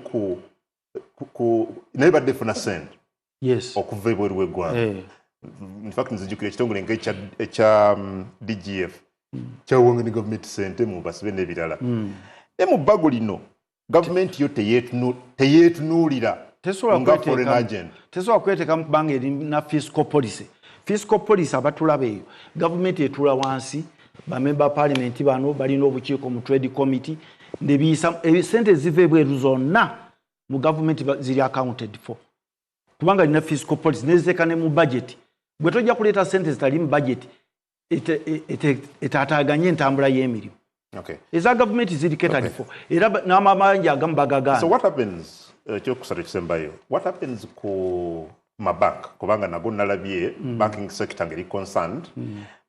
ku naye badde efuna sente yes okuva ebweru w'eggwanga in fact nzijukira ekitongole ng'ekya DGF kyawonga ne government sente mu basibe n'ebirala mu bbago lino government yo teyeetunuulira nga foreign agent tesobola kweteeka mu bbanga eri na fiscal policy abatulaba eyo government etula wansi bamemba parliament bano balina obukiiko mu trade committee nebiisa sente ziva ebweru zonna mu government ziri accounted for kubanga lina fiscal policy neziteeka ne mu budget bwe tojja kuleeta sente zitali mu budget etaataaganye entambula y'emirimu. Okay. Eza government ziri catered for. Era n'amabanja agamu bagagana. So what happens kyokusala ekisembayo what happens ku mabank kubanga nago nalabye banking sector ngeri concerned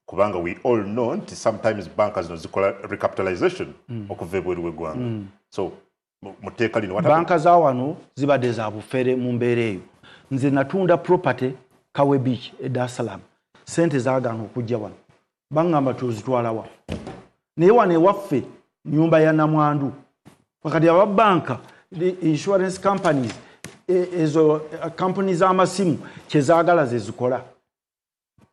kubanga we all know nti sometimes bankers zikola recapitalization okuva ebweru w'eggwanga. So muteeka lino what happens? Banka za wano zibadde za bufere mu mbeera eyo. Nze natunda property Kawe Beach e Dar es Salaam. Sente zaagana okujja wano. Bangamba tuzitwala wa. Naye wano ewaffe nyumba ya namwandu. Wakati aba banka, the insurance companies, ezo companies amasimu kyezaagala ze zikola.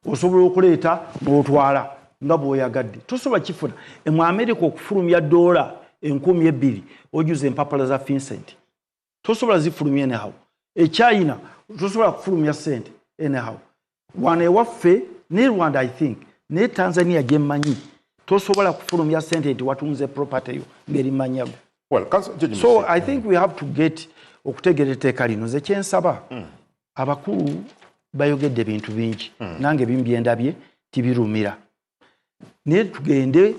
Osobola okuleeta n'otwala nga bw'oyagadde. Tosobola kifuna. Mu America okufulumya $2,000 ojuza empapula za Vincent. Tosobola zifulumya anyhow. China tosobola kufulumya sente anyhow. Wano ewaffe ne Rwanda I think ne Tanzania gemmanyi tosobola kufulumya sente nti watunze property yo ngeri manyago. Well, so I think we have to get okutegera etteeka lino ze kyensaba abakulu bayogedde bintu bingi nange bimbyendabye tibirumira naye tugende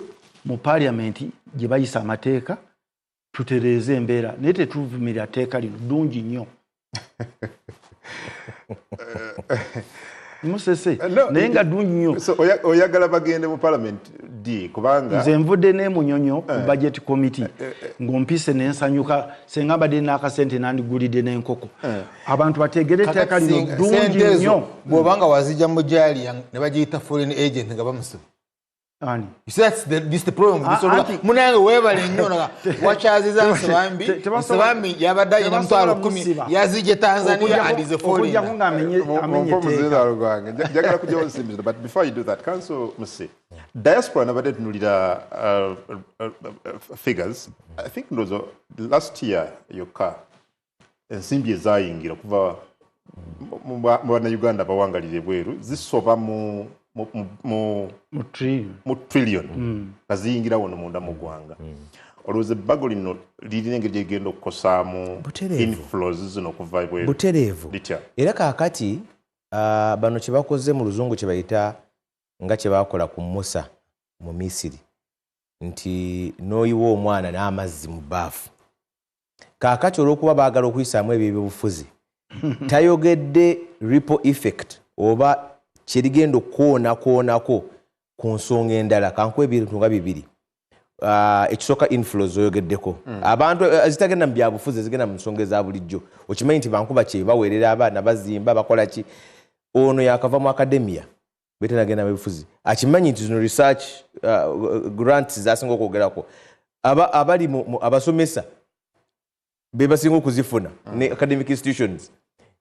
mu parliament gye bayisa amateeka tutereeze embeera naye tetuvumirira tteeka lino ddungi nnyo. Musese naye nga ddungi nnyo. So oyagala bagende mu parliament ddi kubanga nze nvudde n'emunyonyo ku budget committee ng'ompise n'ensanyuka senga mbadde n'akasente nandigulidde n'enkoko abantu bategere etteeka lino ddungi nnyo bw'obanga wazijja mu gyali ne bagiyita foreign agent nga bamusiba ani this the problem munange weebale nnyo wakyaziza nsabambi yabadde ayina mutwalo 10 yazijje Tanzania and is a foreign okujjako ng'amenye etteeka njagala kujja onsimbira but before you do that council Musi diaspora nabadde tunulira figures I think ndozo last year yokka ensimbi ezayingira kuva mu bannayuganda bawangalire bweru zisoba mu trillion kaziyingira wono munda mu ggwanga olowooza ebbago lino lirina engeri gyegenda okukosaamu inflows zino okuva bweru butereevu era kaakati bano kye bakoze mu luzungu kye bayita nga kye bakola ku Musa mu Misiri nti n'oyiwa omwana n'amazzi mu baafu kaakati olw'okuba baagala okuyisaamu ebyo ebyobufuzi tayogedde ripple effect oba kirigenda okwonakwonako ku nsonga endala kankuwa ebintu nga bibiri ekisooka inflows oyogeddeko abantu zitagenda mu byabufuzi zigenda mu nsonga eza bulijjo okimanyi nti bankuba kye baweerera abaana bazimba bakola ki ono yakava mu akademiya betanagenda mu bifuzi akimanyi nti zino research grants zasinga okwogerako abali abasomesa be basinga okuzifuna ne academic institutions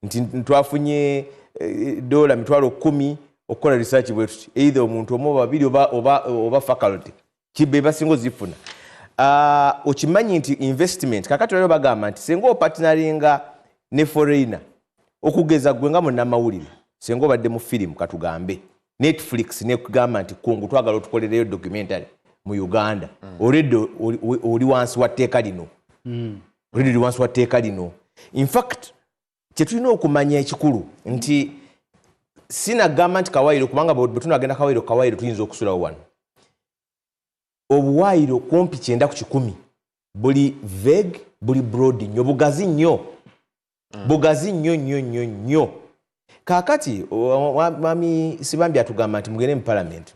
nti twafunye dola $10,000 okukola research bwetu either omuntu omu babiri oba faculty kibe basinga zifuna okimanyi nti investment kakati lero bagamba nti senga opatinaringa ne foreigner okugeza gwe nga munnamawulire senga obadde mu film katugambe Netflix ne kugamba nti kungu twagala otukolereyo documentary mu Uganda already oli wansi wa tteeka lino already wansi wa tteeka lino in fact kyetulina okumanya ekikulu nti sina government kawairo kubanga bwetunagenda kawairo tuyinza okusulawo wano obuwairo kumpi 9 ku 10 buli vague buli broad nnyo bugazi nnyo bugazi nnyo kakati mami sibambi atugamba nti mugende mu parliament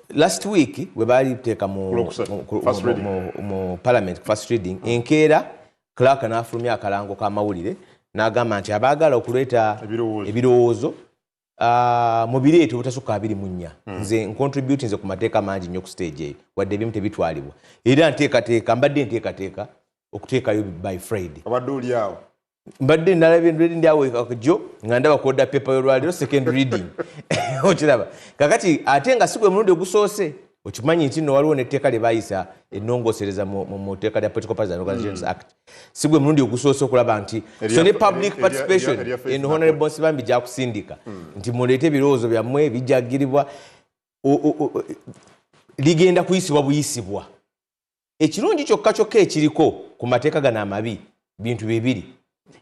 last week we bali teeka mu parliament first reading enkeera clerk n'afulumya akalango k'amawulire n'agamba nti abaagala okuleeta ebirowoozo mu bireeto obutasukka 24 nze ncontribute nze ku mateeka mangi nnyo ku stage eyo wadde ebimu tebitwalibwa era mbadde nteekateeka okuteekayo by Friday abadde oli awo mbadde nalabye ndi awo jo nga ndaba koda paper y'olwaliro second reading okiraba kakati ate nga si gwe mulundi ogusoose okimanyi nti no waliwo netteeka lye baayisa ennongoosereza mu tteeka lya Political Parties and Organizations Act si gwe mulundi ogusoose okulaba nti so ne public participation in Honorable Nsibambi gyakusindika nti muleete ebirowoozo byammwe bijagiribwa ligenda kuyisibwa buyisibwa ekirungi kyokka ekiriko ku mateeka gano amabi bintu bibiri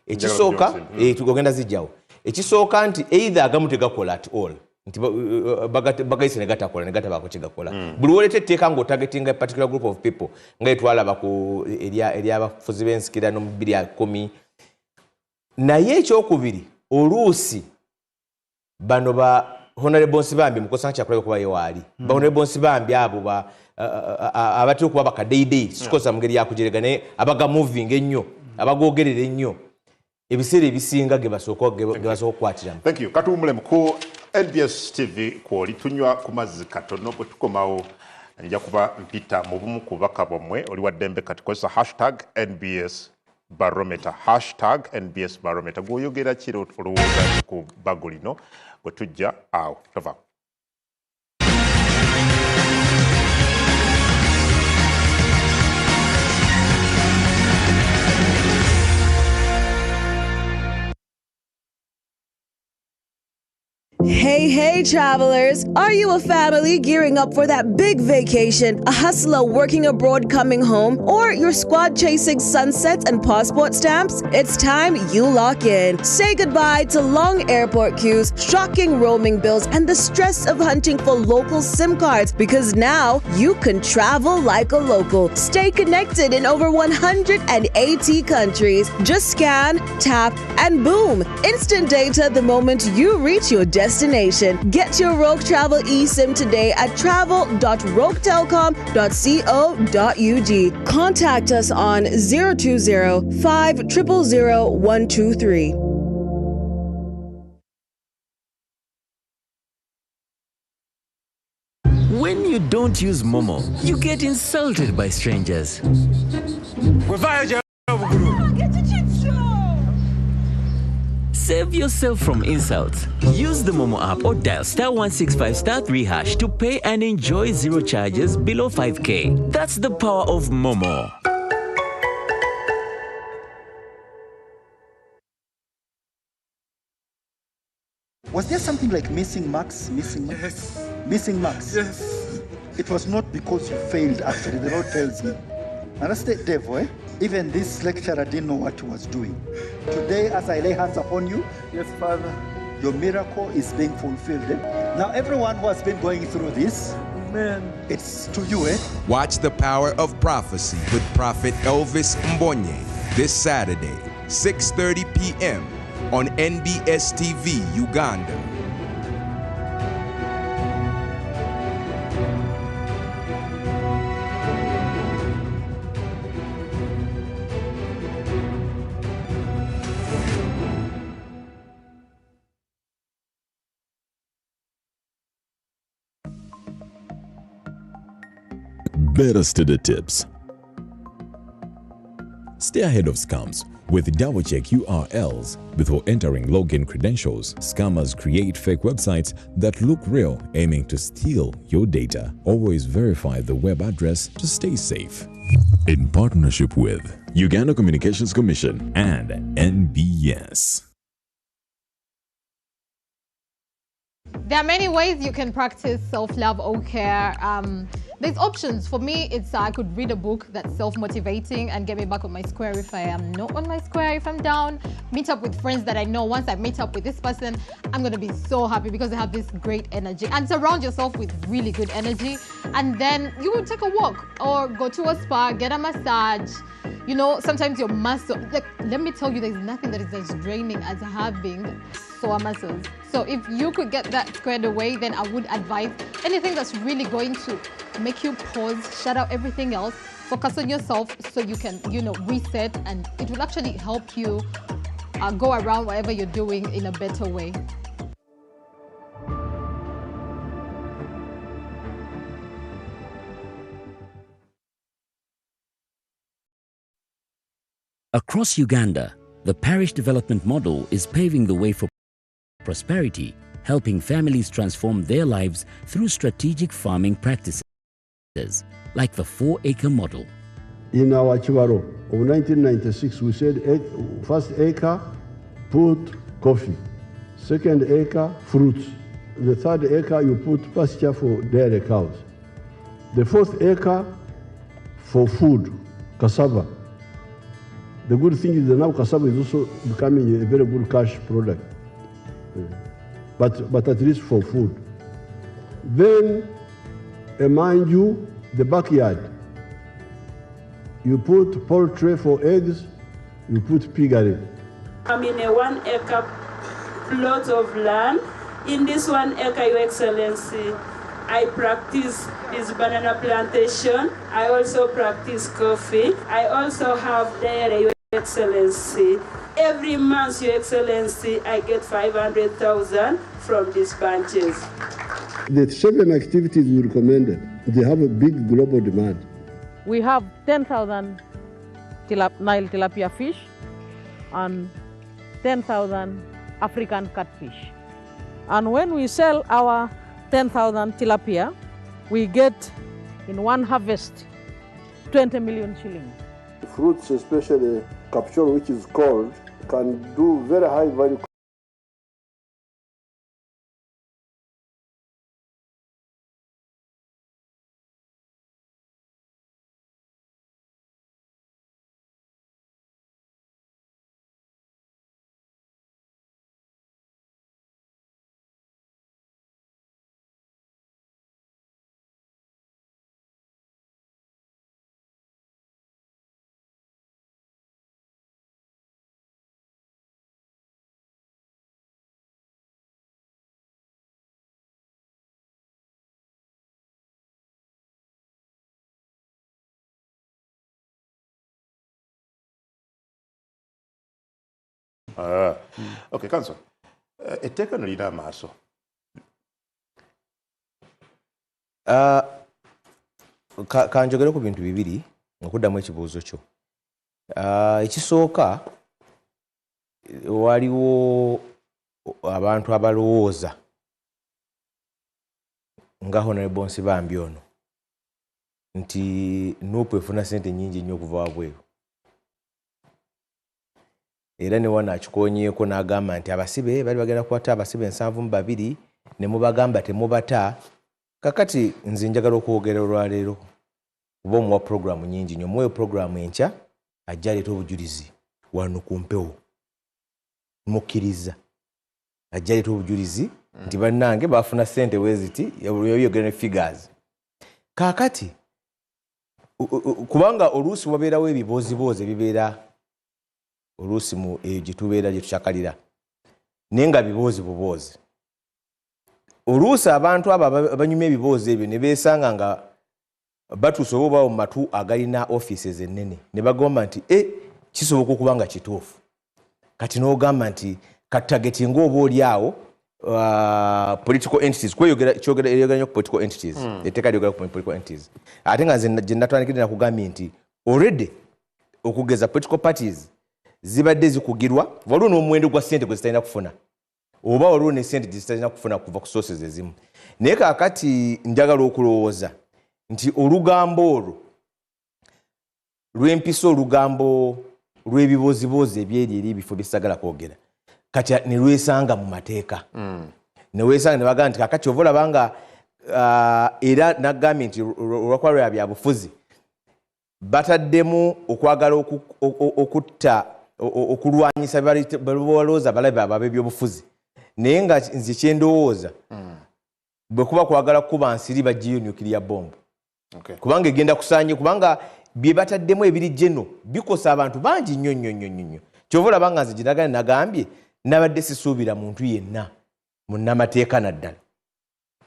ekisooka tugenda zijjawo ekisooka nti either agamu tegakola at all nti bagayise ne gatakola ne gatabaako kyegakola buli woleeta etteeka ng'otargetinga a particular group of people nga etwalaba ku eryabafuzi b'ensikirano mu 2010 naye ekyokubiri oluusi bano ba Honorable Nsibambi mukosanga kyakulabye kuba yewaali ba Honorable Nsibambi abo abatera okuba bakadeidei sikikosa mu ngeri yakujerega naye abaga moving ennyo abagogerera ennyo ebiseera ebisinga ge basooka okukwatiramu. Thank you. Katuwumulemu ku NBS TV kwoli tunywa ku mazzi katono bwe tukomawo nja kuba mpita mu bumu ku bubaka bwammwe oli wa ddembe kati kozesa #NBS Barometer #NBS Barometer gw'oyogera kiro olowooza ku bbago lino bwe tujja awo tova. Hey, travelers! Are you a family gearing up for that big vacation, a hustler working abroad coming home, or your squad chasing sunsets and passport stamps? It's time you lock in. Say goodbye to long airport queues, shocking roaming bills, and the stress of hunting for local SIM cards, because now you can travel like a local. Stay connected in over 180 countries. Just scan, tap, and boom! Instant data the moment you reach your destination. destination. Get your Rogue Travel eSIM today at travel.roguetelcom.co.ug. Contact us on 020-5000123. When you don't use Momo, you get insulted by strangers. Save yourself from insults. Use the Momo app or dial *165*3# to pay and enjoy zero charges below 5K. That's the power of Momo. Was there something like missing marks? Missing marks? Yes. Missing marks? Yes. It was not because you failed, actually. The Lord tells me. And that's the devil, eh? Even this lecturer didn't know what he was doing. Today, as I lay hands upon you, Yes, Father. your miracle is being fulfilled. Eh? Now, everyone who has been going through this, Amen. it's to you, eh? Watch The Power of Prophecy with Prophet Elvis Mbonye this Saturday, 6:30 p.m. on NBS TV, Uganda. Better study tips. Stay ahead of scams with double-check URLs before entering login credentials. Scammers create fake websites that look real, aiming to steal your data. Always verify the web address to stay safe. In partnership with Uganda Communications Commission and NBS. There are many ways you can practice self-love or care. There's options. For me, it's I could read a book that's self-motivating and get me back on my square if I am not on my square, if I'm down. Meet up with friends that I know. Once I meet up with this person, I'm going to be so happy because they have this great energy. And surround yourself with really good energy. And then you will take a walk or go to a spa, get a massage. You know, sometimes your muscle, like, let me tell you, there's nothing that is as draining as having sore muscles. So if you could get that squared away, then I would advise anything that's really going to make you pause, shut out everything else, focus on yourself so you can, you know, reset, and it will actually help you go around whatever you're doing in a better way. Across Uganda, the parish development model is paving the way for prosperity, helping families transform their lives through strategic farming practices, like the 4-acre model. In our Chibaro of 1996, we said first acre, put coffee. Second acre, fruits. The third acre, you put pasture for dairy cows. The fourth acre, for food, cassava. The good thing is that now cassava is also becoming a very good cash product. But at least for food. Then, mind you, the backyard. You put poultry for eggs, you put piggery. I'm in a 1-acre plot of land. In this 1 acre, Your Excellency, I practice this banana plantation. I also practice coffee. I also have dairy, Your Excellency. Every month, Your Excellency, I get 500,000 from these bunches. The 7 activities we recommended, they have a big global demand. We have 10,000 Nile tilapia fish and 10,000 African catfish. And when we sell our 10,000 tilapia, we get in one harvest 20 million shillings. Fruits, especially capsule, which is cold, can do very high value Okay, Council. Etteeka no lina amaaso. Kanjogere ku bintu bibiri okuddamu ekibuuzo kyo. Ekisooka waliwo abantu abalowooza nga Honorable Nsibambi ono nti Nuupu efuna ssente nnyingi nnyo okuva wabweru. Era ne wana akikonyeeko n'agamba nti abasibe bali bagenda kukwata abasibe 72 ne mubagamba temubata. Kakati nze njagala okwogera olwaleero oba omuwa programu nyingi nnyo, muwe programu enkya ajja aleeta obujulizi wano ku mpewo. Mukkiriza ajja aleeta obujulizi nti bannange bafuna ssente weziti yogera ne figures. Kakati kubanga oluusi wabeerawo ebiboozibozi ebibeera oluusi mu gye tubeera gye tukyakalira naye nga biboozi buboozi. Oluusi abantu abo abanyuma ebiboozi ebyo ne beesanga nga batuuse oba obaawo mu matu agalina offices ennene ne bagamba nti kisoboka okuba nga kituufu. Kati n'ogamba nti katageti ng'oba oli awo political entities kyogera nnyo ku political entities etteeka lyogera ku political entities ate nga gye natandikira nakugambye nti already okugeza political parties zibadde zikugirwa waliwo n'omuwendo gwa ssente gwe zitalina kufuna oba waliwo ne ssente gye zitalina kufuna kuva ku sources ezimu. Naye kaakati njagala okulowooza nti olugambo olwo lw'empisa olugambo lw'ebiboozibozi ebyeri eri ebifo byesagala kwogera kati ne lwesanga mu mateeka ne weesanga ne bagamba nti kakati ova olaba nga era nagambye nti olwakuba lwa byabufuzi bataddemu okwagala okutta okulwanyisa balowooza balabe ab'ebyobufuzi naye nga nze kyendowooza bwe kuba kwagala kuba nsiri bagiyo nuclear bomb kubanga egenda kusaanye kubanga bye bataddemu ebiri geno bikosa abantu bangi nnyo. Kyova olaba nga nze ginagane nagambye nabadde sisuubira muntu yenna munnamateeka naddala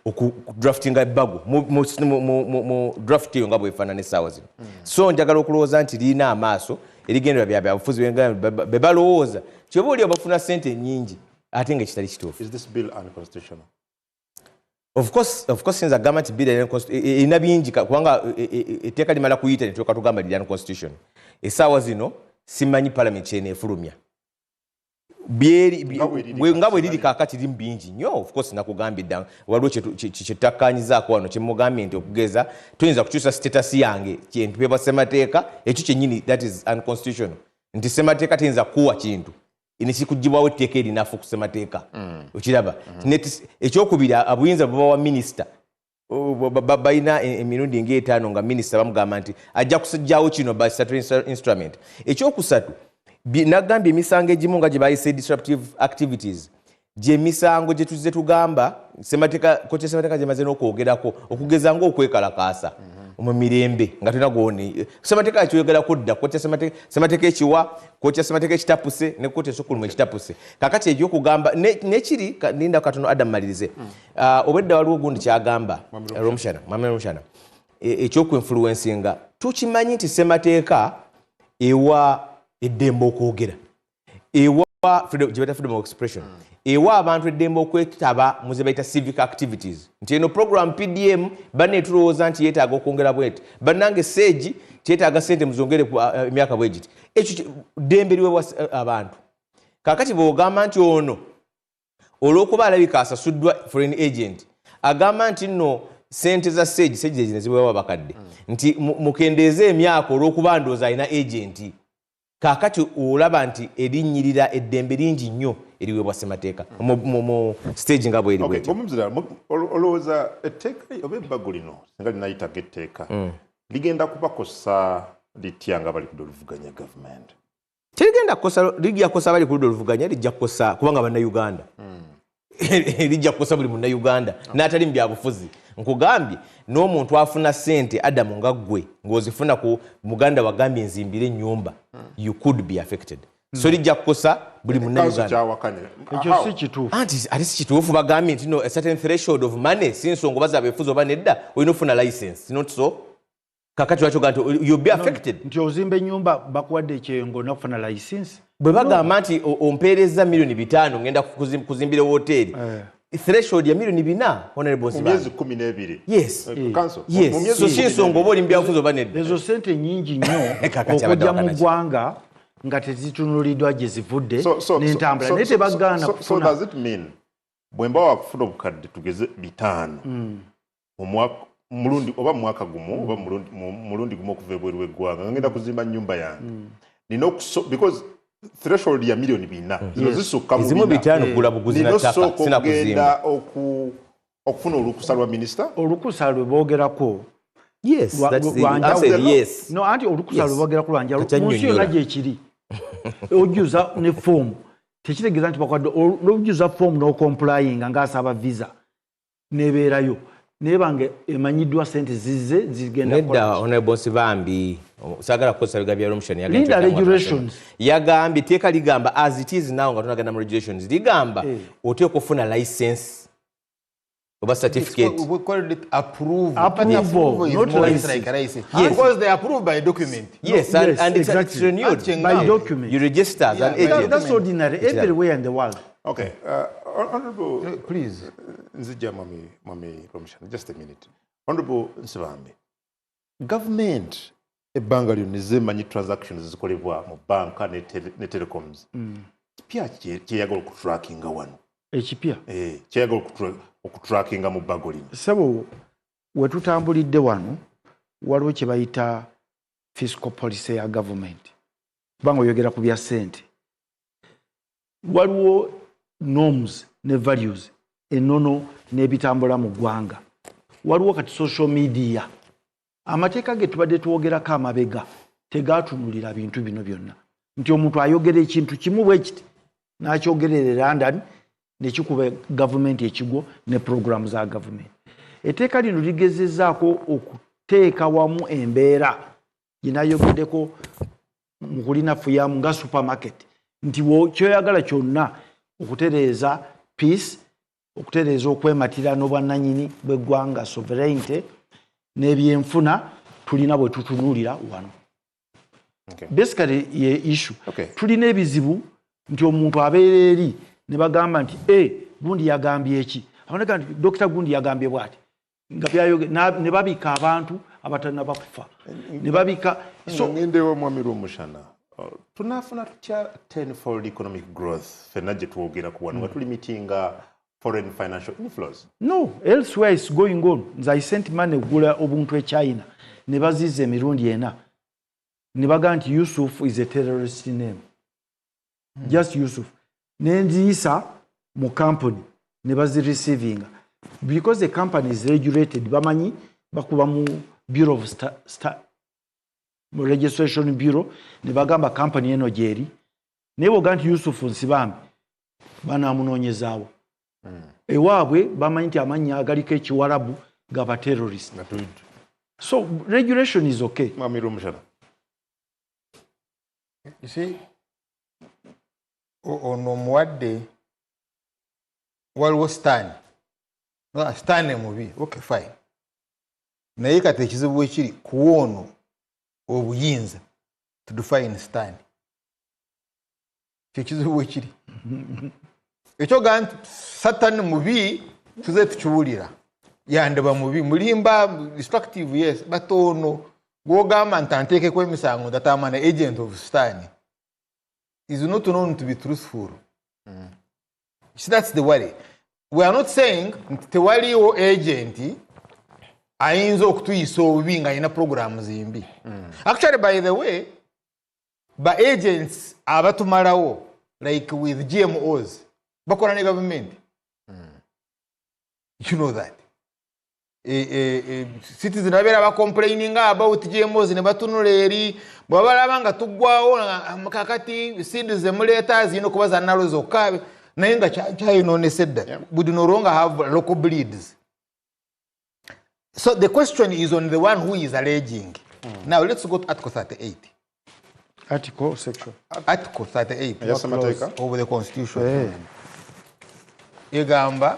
okudraftinga ebbago mu draft eyo nga bwefaanana essaawa zino. So njagala okulowooza nti liina amaaso erigendera byabufuzi be balowooza kyoba oli abafuna ssente nnyingi ate nga ekitali kituufu. Is this bill unconstitutional? Of course since agamba nti bill erina bingi kubanga etteeka limala kuyita ne tulyoka tugamba liri unconstitutional. Essaawa zino simanyi parliament kyeneefulumya nga bwe liri kaakati limu bingi nnyo. Of course nakugambye dda waliwo kyetakkanyizaako wano kyemugambye nti okugeza tuyinza kukyusa status yange kyentupebwa ssemateeka ekyo kyennyini that is unconstitutional nti ssemateeka teyinza kuwa kintu nekikugibwawo etteeka erinafu ku ssemateeka okiraba. Ekyokubiri abuyinza buba wa minisita balina emirundi ng'etaano nga minisita bamugamba nti ajja kusajjawo kino by statutory instrument. Ekyokusatu nagambye emisango egimu nga gye bayise disruptive activities gye misango gye tuzze tugamba kotya ssemateeka gyemaze n'okwogerako okugeza ng'okwekalakaasa mu mirembe nga tulina gwoni ssemateeka yakyogerako dda kotya ssemateeka ekiwa kotya ssemateeka ekitapuse ne kotya esukulumu ekitapuse. Kakati ekyokugamba nekiri linda katono Adam malirize obwedda waliwo gundi kyagamba Romushana ekyokwenfluencinga tukimanyi nti ssemateeka ewa eddembe okwogera ewa freedom of expression ewa abantu eddembe okwetaba mu ze bayita civic activities nti eno program PDM banne tulowooza nti yeetaaga okwongera bweti bannange seegi kyetaaga ssente muzongere emyaka bwegiti ekyo ddembe liweebwa abantu. Kakati bw'ogamba nti ono olw'okuba alabika asasuddwa foreign agent agamba nti nno ssente za seegi zino ziweebwa abakadde nti mukendeeze emyaka olw'okuba ndowooza alina agenti. Kakati olaba nti erinnyirira eddembe lingi nnyo eriweebwa ssemateeka mu stage nga bweri bwetyo. Olowooza etteeka oba ebbago lino singa linayitaga etteeka ligenda kubakosa litya nga bali ku ludda oluvuganya gavumenti? Terigenda kukosa, lijja kukosa bali ku ludda oluvuganya, lijja kukosa kubanga bannayuganda lijja kukosa buli munnayuganda n'atali mu byabufuzi. Nkugambye n'omuntu afuna ssente Adamu nga ggwe ng'ozifuna ku muganda wagambye nzimbire ennyumba you could be affected. So lijja kukosa buli munnayuganda. Ekyo si kituufu. Anti ate si kituufu bagambye nti a certain threshold of money si nsonga baza abeefuzi oba nedda olina ofuna license. Not so. Kakati wacho ganto you'll be affected. Nti ozimba ennyumba bakuwadde ekyengo n'okufuna license. bwe bagamba nti ompeereza milioni 5 ngenda kuzimbira hoteri threshold ya milioni 4 honorable Nsibambi. Mu myezi 12. Yes. Council. Yes. So shinsonga oba oli mbyabufuzi oba nedda. Ezo sente nyingi nnyo okujja mu ggwanga nga tezitunuliddwa gye zivudde n'entambula naye tebagaana kufuna. So does it mean bwe mba wakufuna obukadde tugeze 5 mulundi oba mwaka gumu oba mulundi gumu okuva ebweru w'eggwanga ngenda kuzimba nnyumba yange nina because threshold ya milioni 4 zino zisukka mu ezimu 5 gula buguzi na ttaka sina kuzimba okufuna olukusa lwa minisita olukusa lwe boogerako yes that's the answer yes no anti olukusa lwe boogerako lwanja munsi yonna gyekiri ojjuza ne foomu tekitegeeza nti bakwadde n'ojjuza foomu n'ocomplyinga ng'asaba visa n'ebeerayo naye bange emanyiddwa sente zizze zigenda nedda honorable Nsibambi sagala kukozesa biga bya Romshon Linda regulations yagambye teeka ligamba as it is now nga tunagenda mu regulations ligamba oteeka okufuna license oba certificate we call it approval not like license because they are approved by document yes and it's renewed by document you register as an agent that's ordinary everywhere in the world. Okay, honorable please nzija mami Romshon just a minute. Honorable Nsibambi, government ebbanga lyonna zemanyi transactions zikolebwa mu banka ne telecoms kipya kyeyagala okutrackinga wano ekipya kyeyagala okutrackinga mu bbago lino sebo we tutambulidde wano waliwo kye bayita fiscal policy ya government kubanga oyogera ku bya ssente waliwo norms ne values ennono n'ebitambula mu ggwanga waliwo kati social media amateeka ge tubadde twogerako amabega tegatunulira bintu bino byonna nti omuntu ayogera ekintu kimu bwe kiti n'akyogerera London nekikuba gavumenti ekigwo ne programu za gavumenti etteeka lino ligezezzaako okuteeka wamu embeera ginayogeddeko mu kulinafuyamu nga supermarket nti kyoyagala kyonna okutereeza peace okutereeza okwematira n'obwannannyini bw'eggwanga sovereignty n'ebyenfuna tulina bwe tutunuulira wano basically ye issue tulina ebizibu nti omuntu abeera eri ne bagamba nti gundi yagambye eki aboneka nti dokita gundi yagambye bwati nga ne babika abantu abatalina kufa ne babika ngendewo mwami Rumushana tunafuna tutya 10-fold economic growth fenna gye twogera ku wano nga tulimitinga foreign financial inflows no elsewhere is going on nze I sent money ogula obuntu e China ne baziza emirundi ena ne baga nti Yusuf is a terrorist name just Yusuf nenziisa mu company ne bazireceiving because the company is regulated bamanyi bakuba mu Bureau of mu registration bureau ne bagamba company eno gyeri naye boga nti Yusuf Nsibambi banaamunoonyezaawo ewaabwe bamanyi nti amannya agaliko ekiwarabu gaba terrorist so regulation is okay. Mwami Rumushana, you see ono muwadde waliwo stan mubi okay fine naye kati ekizibu ekiri kuwoono obuyinza to define stan kyekizibu ekiri ekyoga nti Satan mubi tuze tukiwulira yandeba mubi mulimba destructive yes but ono gwogamba nti anteekeko emisango that I'm an agent of stan is not known to be truthful. See, that's the worry. We are not saying tewaliwo agent ayinza okutuyisa obubi nga alina programs zimbi. Actually, by the way, ba agents abatumalawo like with GMOs bakola ne government. You know that. Citizens abera ba complaining about GMOs ne batunula eri bwabalaba nga tuggwawo kakati seeds emuleeta zino kuba za nalo zokka naye nga kyayinoonesedda we do no longer have local breeds. So the question is on the one who is alleging. Now let's go to Article 38. Article section. Article 38 of the Constitution. Egamba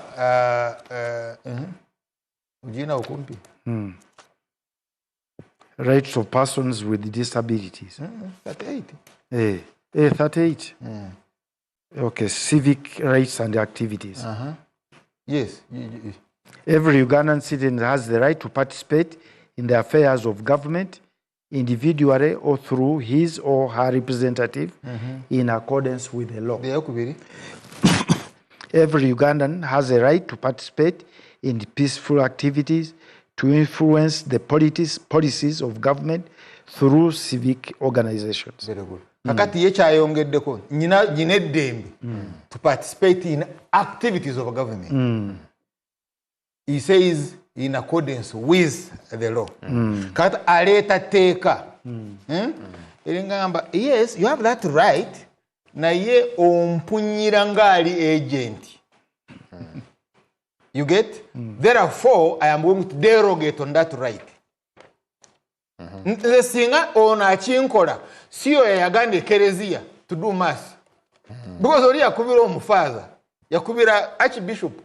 ujina ukumpi. Rights of persons with disabilities. 38. 38. Okay, civic rights and activities. Yes. Every Ugandan citizen has the right to participate in the affairs of government individually or through his or her representative in accordance with the law. Every Ugandan has a right to participate in peaceful activities, to influence the policies of government through civic organizations. Very good. Kakati yekyayongeddeko nyina eddembe to participate in activities of government. He says in accordance with the law. Kati aleeta teeka. Eringamba, yes, you have that right. Naye ompunyira ngaali agent. You get? Therefore, I am going to derogate on that right. Nze singa ono akinkola siyo yaganda ekereziya to do mass. Because oli yakubira omufather, yakubira archbishop.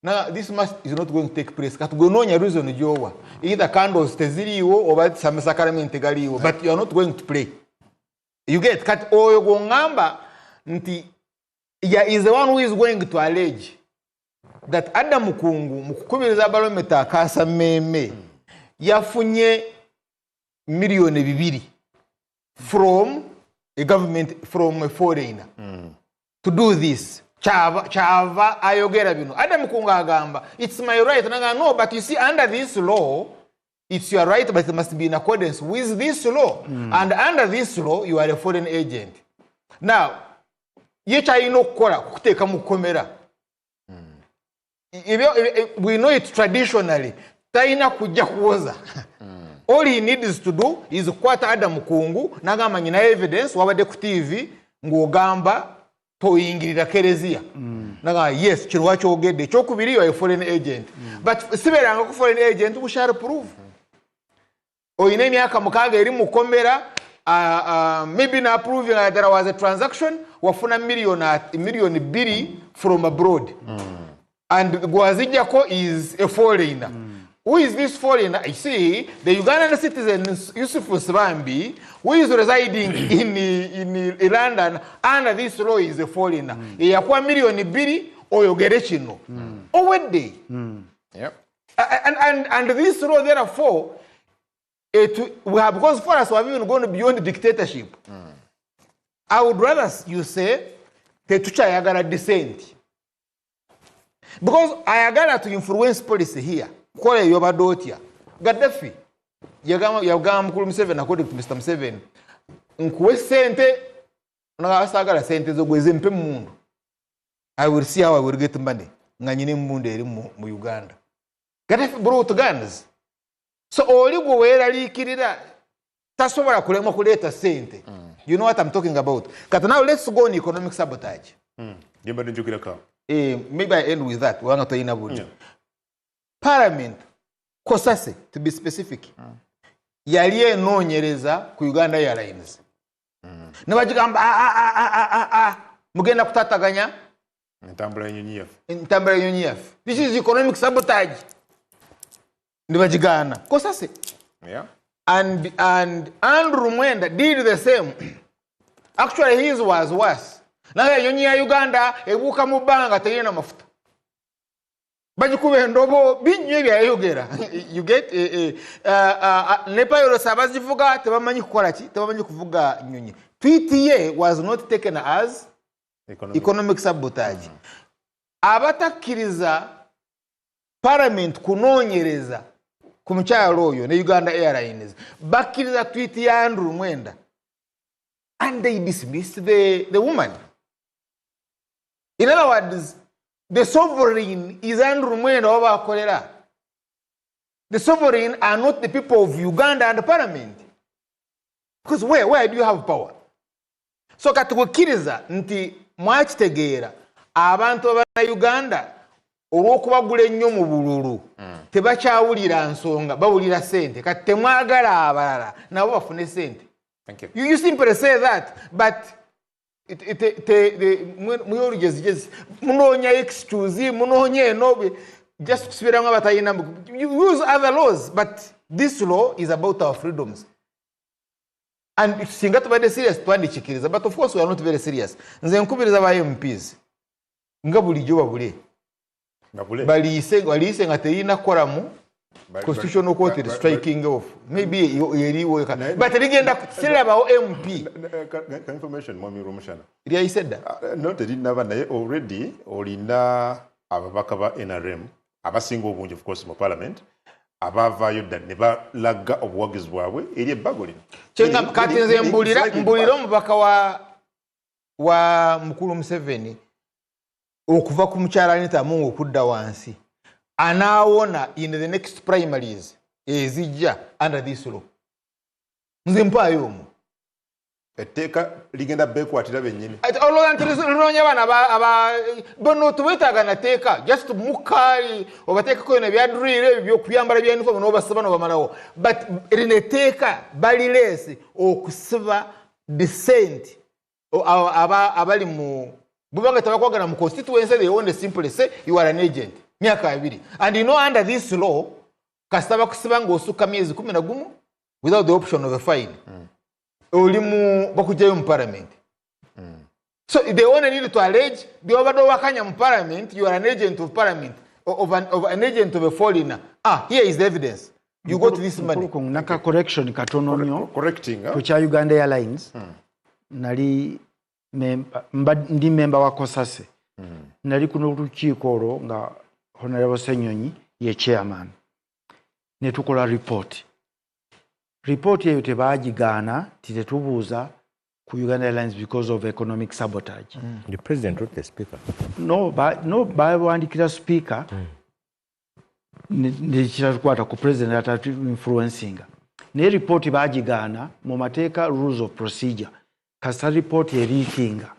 Now this mass is not going to take place. Katugonoonya reason gyowa. Either candles teziriiwo oba some sacrament galiiwo, but you are not going to pray. You get? Kati oyo gongamba nti is the one who is going to allege that Adam Mukungu mukukubiriza Barometer Akaasammeeme yafunye million 2 from a government, from a foreigner to do this. Chava ayogera bino. Adam Mukungu agamba, it's my right. Naga, no, but you see, under this law, it's your right, but it must be in accordance with this law. And under this law, you are a foreign agent. Now, yekyalina okukola kuteeka mu kkomera. We know it traditionally. Talina kujja kuwoza. All he needs to do is kukwata Adam Mukungu n'agamba nyina evidence wabadde ku TV ng'ogamba toyingirira kereziya. N'agamba yes, kino wakyogedde. Ekyokubiri you are a foreign agent. But siberanga ku foreign agent we shall prove. Oyina emyaka 6 eri mu kkomera, maybe na proving there was a transaction wafuna million 2 from abroad. And Gwazijako is a foreigner. Who is this foreigner? I see the Ugandan citizen Yusuf Swambi, who is residing in London under this law, is a foreigner. Yakwa million 2 oyogere kino. Owedde. Yep. And this law therefore we have, because for us we have even gone beyond dictatorship. I would rather you say tetukyayagala dissent. Because ayagala to influence policy here. Kukola yobadde otya. Gaddafi yagamba mukulu Museveni, according to Mr. Museveni, nkuwe sente n'asagala sente zo gweze mpe mundu. I will see how I will get money. Nga nyine mundu eri mu Uganda. Gaddafi brought guns. So oli gwe weeraliikirira tasobola kulemwa kuleeta sente. You know what I'm talking about. Kati now let's go on economic sabotage. Yembadde njogera. Maybe I end with that. Wanga toyina budde. Parliament, Kosase, to be specific, yali enoonyereza ku Uganda Airlines. Ne bagigamba mugenda kutataganya entambula y'ennyonyi yaffe. This is economic sabotage. Ne bagigaana. Kosase. Yeah. And Andrew Mwenda did the same. Actually, his was worse. Naye ennyonyi ya Uganda ebuuka mu bbanga terina mafuta. Bagikuba endobo binnyo byayogera. You get ne pilots abazivuga tebamanyi kukola ki, tebamanyi kuvuga nnyonyi. Tweet ye was not taken as economic sabotage. Abatakkiriza Parliament kunoonyereza ku mukyalo oyo ne Uganda Airlines bakkiriza tweet ya Andrew Mwenda, and they dismissed the woman. In other words, the sovereign is Andrew Mwenda obakolera. The sovereign are not the people of Uganda and the Parliament. Because where do you have power? So katukukkiriza nti mwakitegeera abantu aba Uganda olw'okubagula ennyo mu bululu tebakyawulira nsonga, bawulira sente. Kati temwagala abalala nabo bafune sente. You simply say that, but munoonya excuse, munoonya eno, just kusubiramu abatayina. You use other laws, but this law is about our freedoms. and singa tubadde serious twandikikiriza, but of course we are not very serious. Nze nkubiriza ba MPs nga bulijjo babule baliise nga teyina koramu constitutional court striking off maybe yeriwo but ligenda sirabawo MP information mwami Rumushana lyayise dda no terinaba naye already olina ababaka ba NRM abasinga obungi of course mu parliament abavaayo dda ne balaga obuwagizi bwabwe eri ebbago lino kati nze mbulira omubaka wa mukulu Museveni okuva ku mukyala Anita Amungu okudda wansi anaawona in the next primaries ezijja under this law. Nze mpaayo omwo etteeka ligenda beekwatira bennyini olwoza nti linoonya abaana bono tubetaaga nateeka just mukaali obateekako yona byadurire ebyo byokuyambala bya uniform n'obasiba n'obamalawo but lino etteeka balireese okusiba dissent abali mu bubanga tabakwagala mu constituency they want to simply say you are an agent myaka 2 and you know under this law kasaba kusiba ng'osukka myezi 11 without the option of a fine olimu bakujayo mu parliament so they only need to allege byobadde wakanya mu parliament you are an agent of parliament of an agent of a foreigner here is the evidence you got this money naka correction katono nnyo correcting ku kya Uganda Airlines nali ndi member wa Kosase nali kuno olukiiko olwo nga Honorable Senyonyi ye chairman ne tukola report eyo tebagigaana tetubuuza ku Uganda Airlines because of economic sabotage. The president wrote the speaker. No, bawandikira speaker ne kiratukwata ku president atatu influencing. Ne report bagigaana mu mateeka rules of procedure. Kasa report erikinga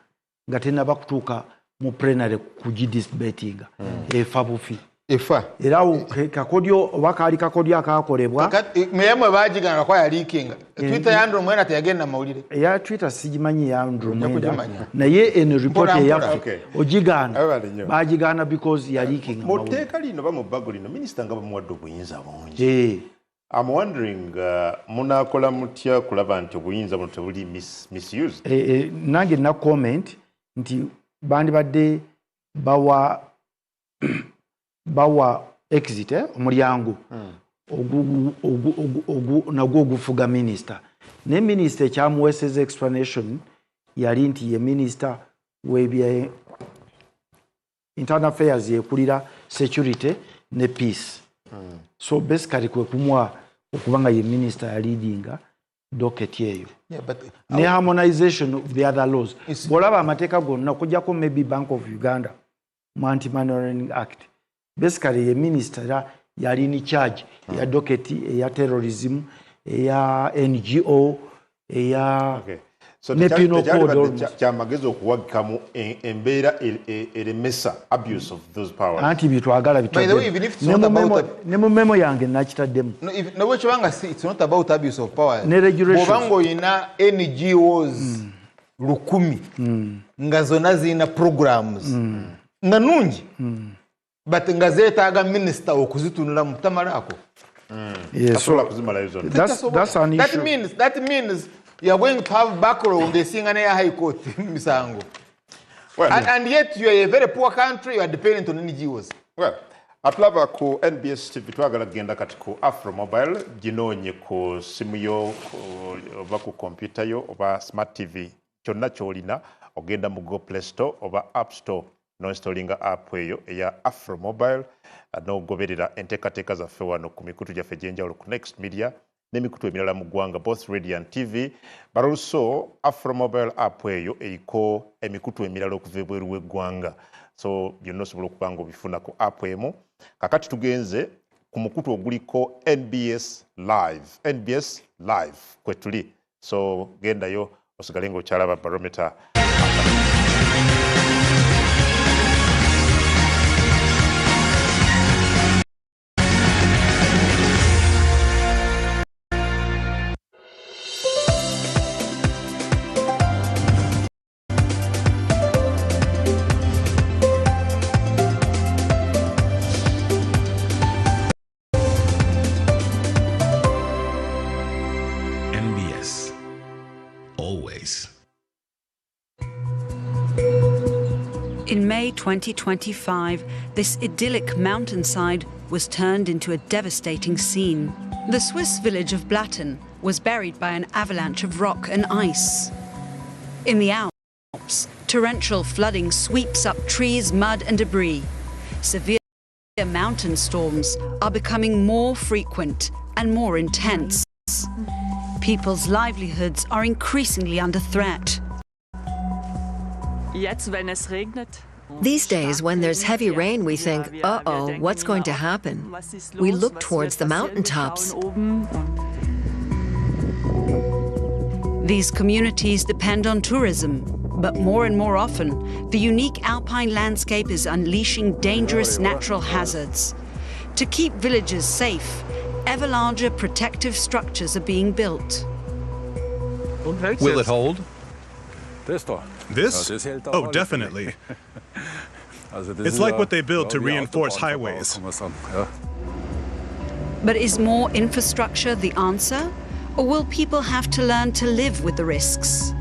nga tenaba kutuuka mu plenary kugidisbetinga efa bufi efa era kakodyo wakaali kakodyo akakolebwa meyamwe bagigaana kwa yalikinga Twitter ya Andrew Mwenda teyagenda mawulire ya Twitter sigimanyi ya Andrew Mwenda naye en report ya ogigaana bagigaana because yalikinga mu teeka lino ba mu bbago lino minisita nga bamuwadde obuyinza bungi I'm wondering munakola mutya kulaba nti obuyinza buno tebuli misused nange na comment nti bandi badde bawa exit omulyango nagwo ogufuga minister ne minister kyamuweseza explanation yali nti ye minister webya internal affairs yekulira security ne peace so basically kwe kumwa okubanga ye minister ya leadinga docket yeyo ne harmonization of the other laws bolaba amateeka gonna kujjako maybe Bank of Uganda Anti Money Laundering Act basically ye minister yali in charge ya docket ya terrorism ya NGO ya so kyamagezi okuwagikamu embeera eremesa abuse of those powers anti bitwagala ne mu memo yange nakitaddemu no chibanga it's not about abuse of power ne regulation bobango ina NGOs lukumi nga zona zina programs nga nungi but nga zeetaaga minister okuzitunula mutamalako that's an issue that means you are going to have backlash on the Singana High Court, Misango. Well, and yet you are a very poor country, you are dependent on NGOs. Well, atlava ku NBS TV twagala genda kati ku Afro Mobile, ginonye ku simu yo oba ku computer yo oba smart TV. Kyonna kyolina ogenda mu Google Play Store oba App Store no installinga app eyo eya Afro Mobile n'ogoberera enteekateeka zaffe wano ku mikutu gyaffe gy'enjawulo ku Next Media n'emikutu emirala mu ggwanga both radio and TV but also Afro Mobile app eyo eriko emikutu emirala okuva ebweru w'eggwanga so byonna osobola okuba nga obifuna ku app emu kakati tugenze ku mukutu oguliko NBS live kwe tuli so gendayo osigale ng'okyalaba Barometer NBS May 2025, this idyllic mountainside was turned into a devastating scene. The Swiss village of Blatten was buried by an avalanche of rock and ice. In the Alps, torrential flooding sweeps up trees, mud and debris. Severe mountain storms are becoming more frequent and more intense. People's livelihoods are increasingly under threat. These days, when there's heavy rain, we think, uh-oh, what's going to happen? We look towards the mountaintops. These communities depend on tourism, but more and more often, the unique alpine landscape is unleashing dangerous natural hazards. To keep villages safe, ever larger protective structures are being built. Will it hold? This? Oh, definitely. It's like what they build to reinforce highways. But is more infrastructure the answer? Or will people have to learn to live with the risks?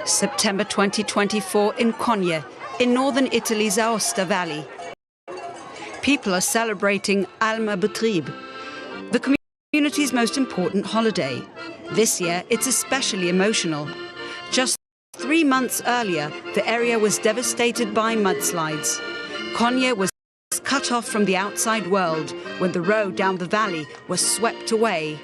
September 2024 in Konya, in northern Italy's Aosta Valley. People are celebrating Alma Betrieb, the community's most important holiday. This year, it's especially emotional. Just 3 months earlier, the area was devastated by mudslides. Konya was cut off from the outside world when the road down the valley was swept away.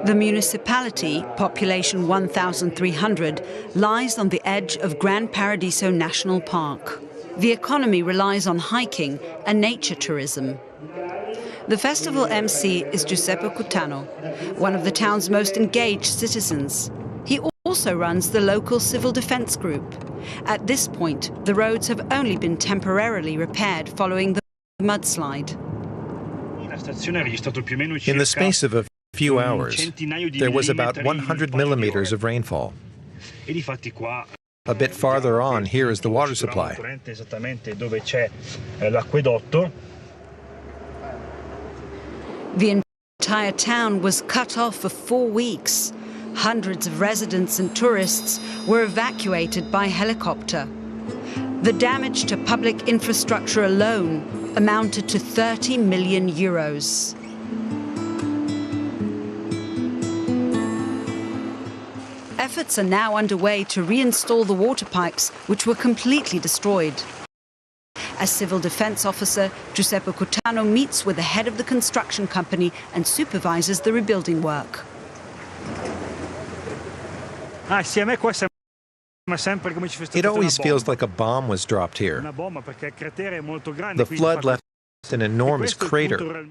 The municipality, population 1,300, lies on the edge of Gran Paradiso National Park. The economy relies on hiking and nature tourism. The festival MC is Giuseppe Cutano, one of the town's most engaged citizens. He also runs the local civil defense group. At this point, the roads have only been temporarily repaired following the mudslide. In the space of a few hours, there was about 100 millimeters of rainfall. A bit farther on, here is the water supply. The entire town was cut off for 4 weeks. Hundreds of residents and tourists were evacuated by helicopter. The damage to public infrastructure alone amounted to 30 million euros. Efforts are now underway to reinstall the water pipes, which were completely destroyed. As civil defense officer, Giuseppe Cutano meets with the head of the construction company and supervises the rebuilding work. It always feels like a bomb was dropped here. The flood left an enormous crater.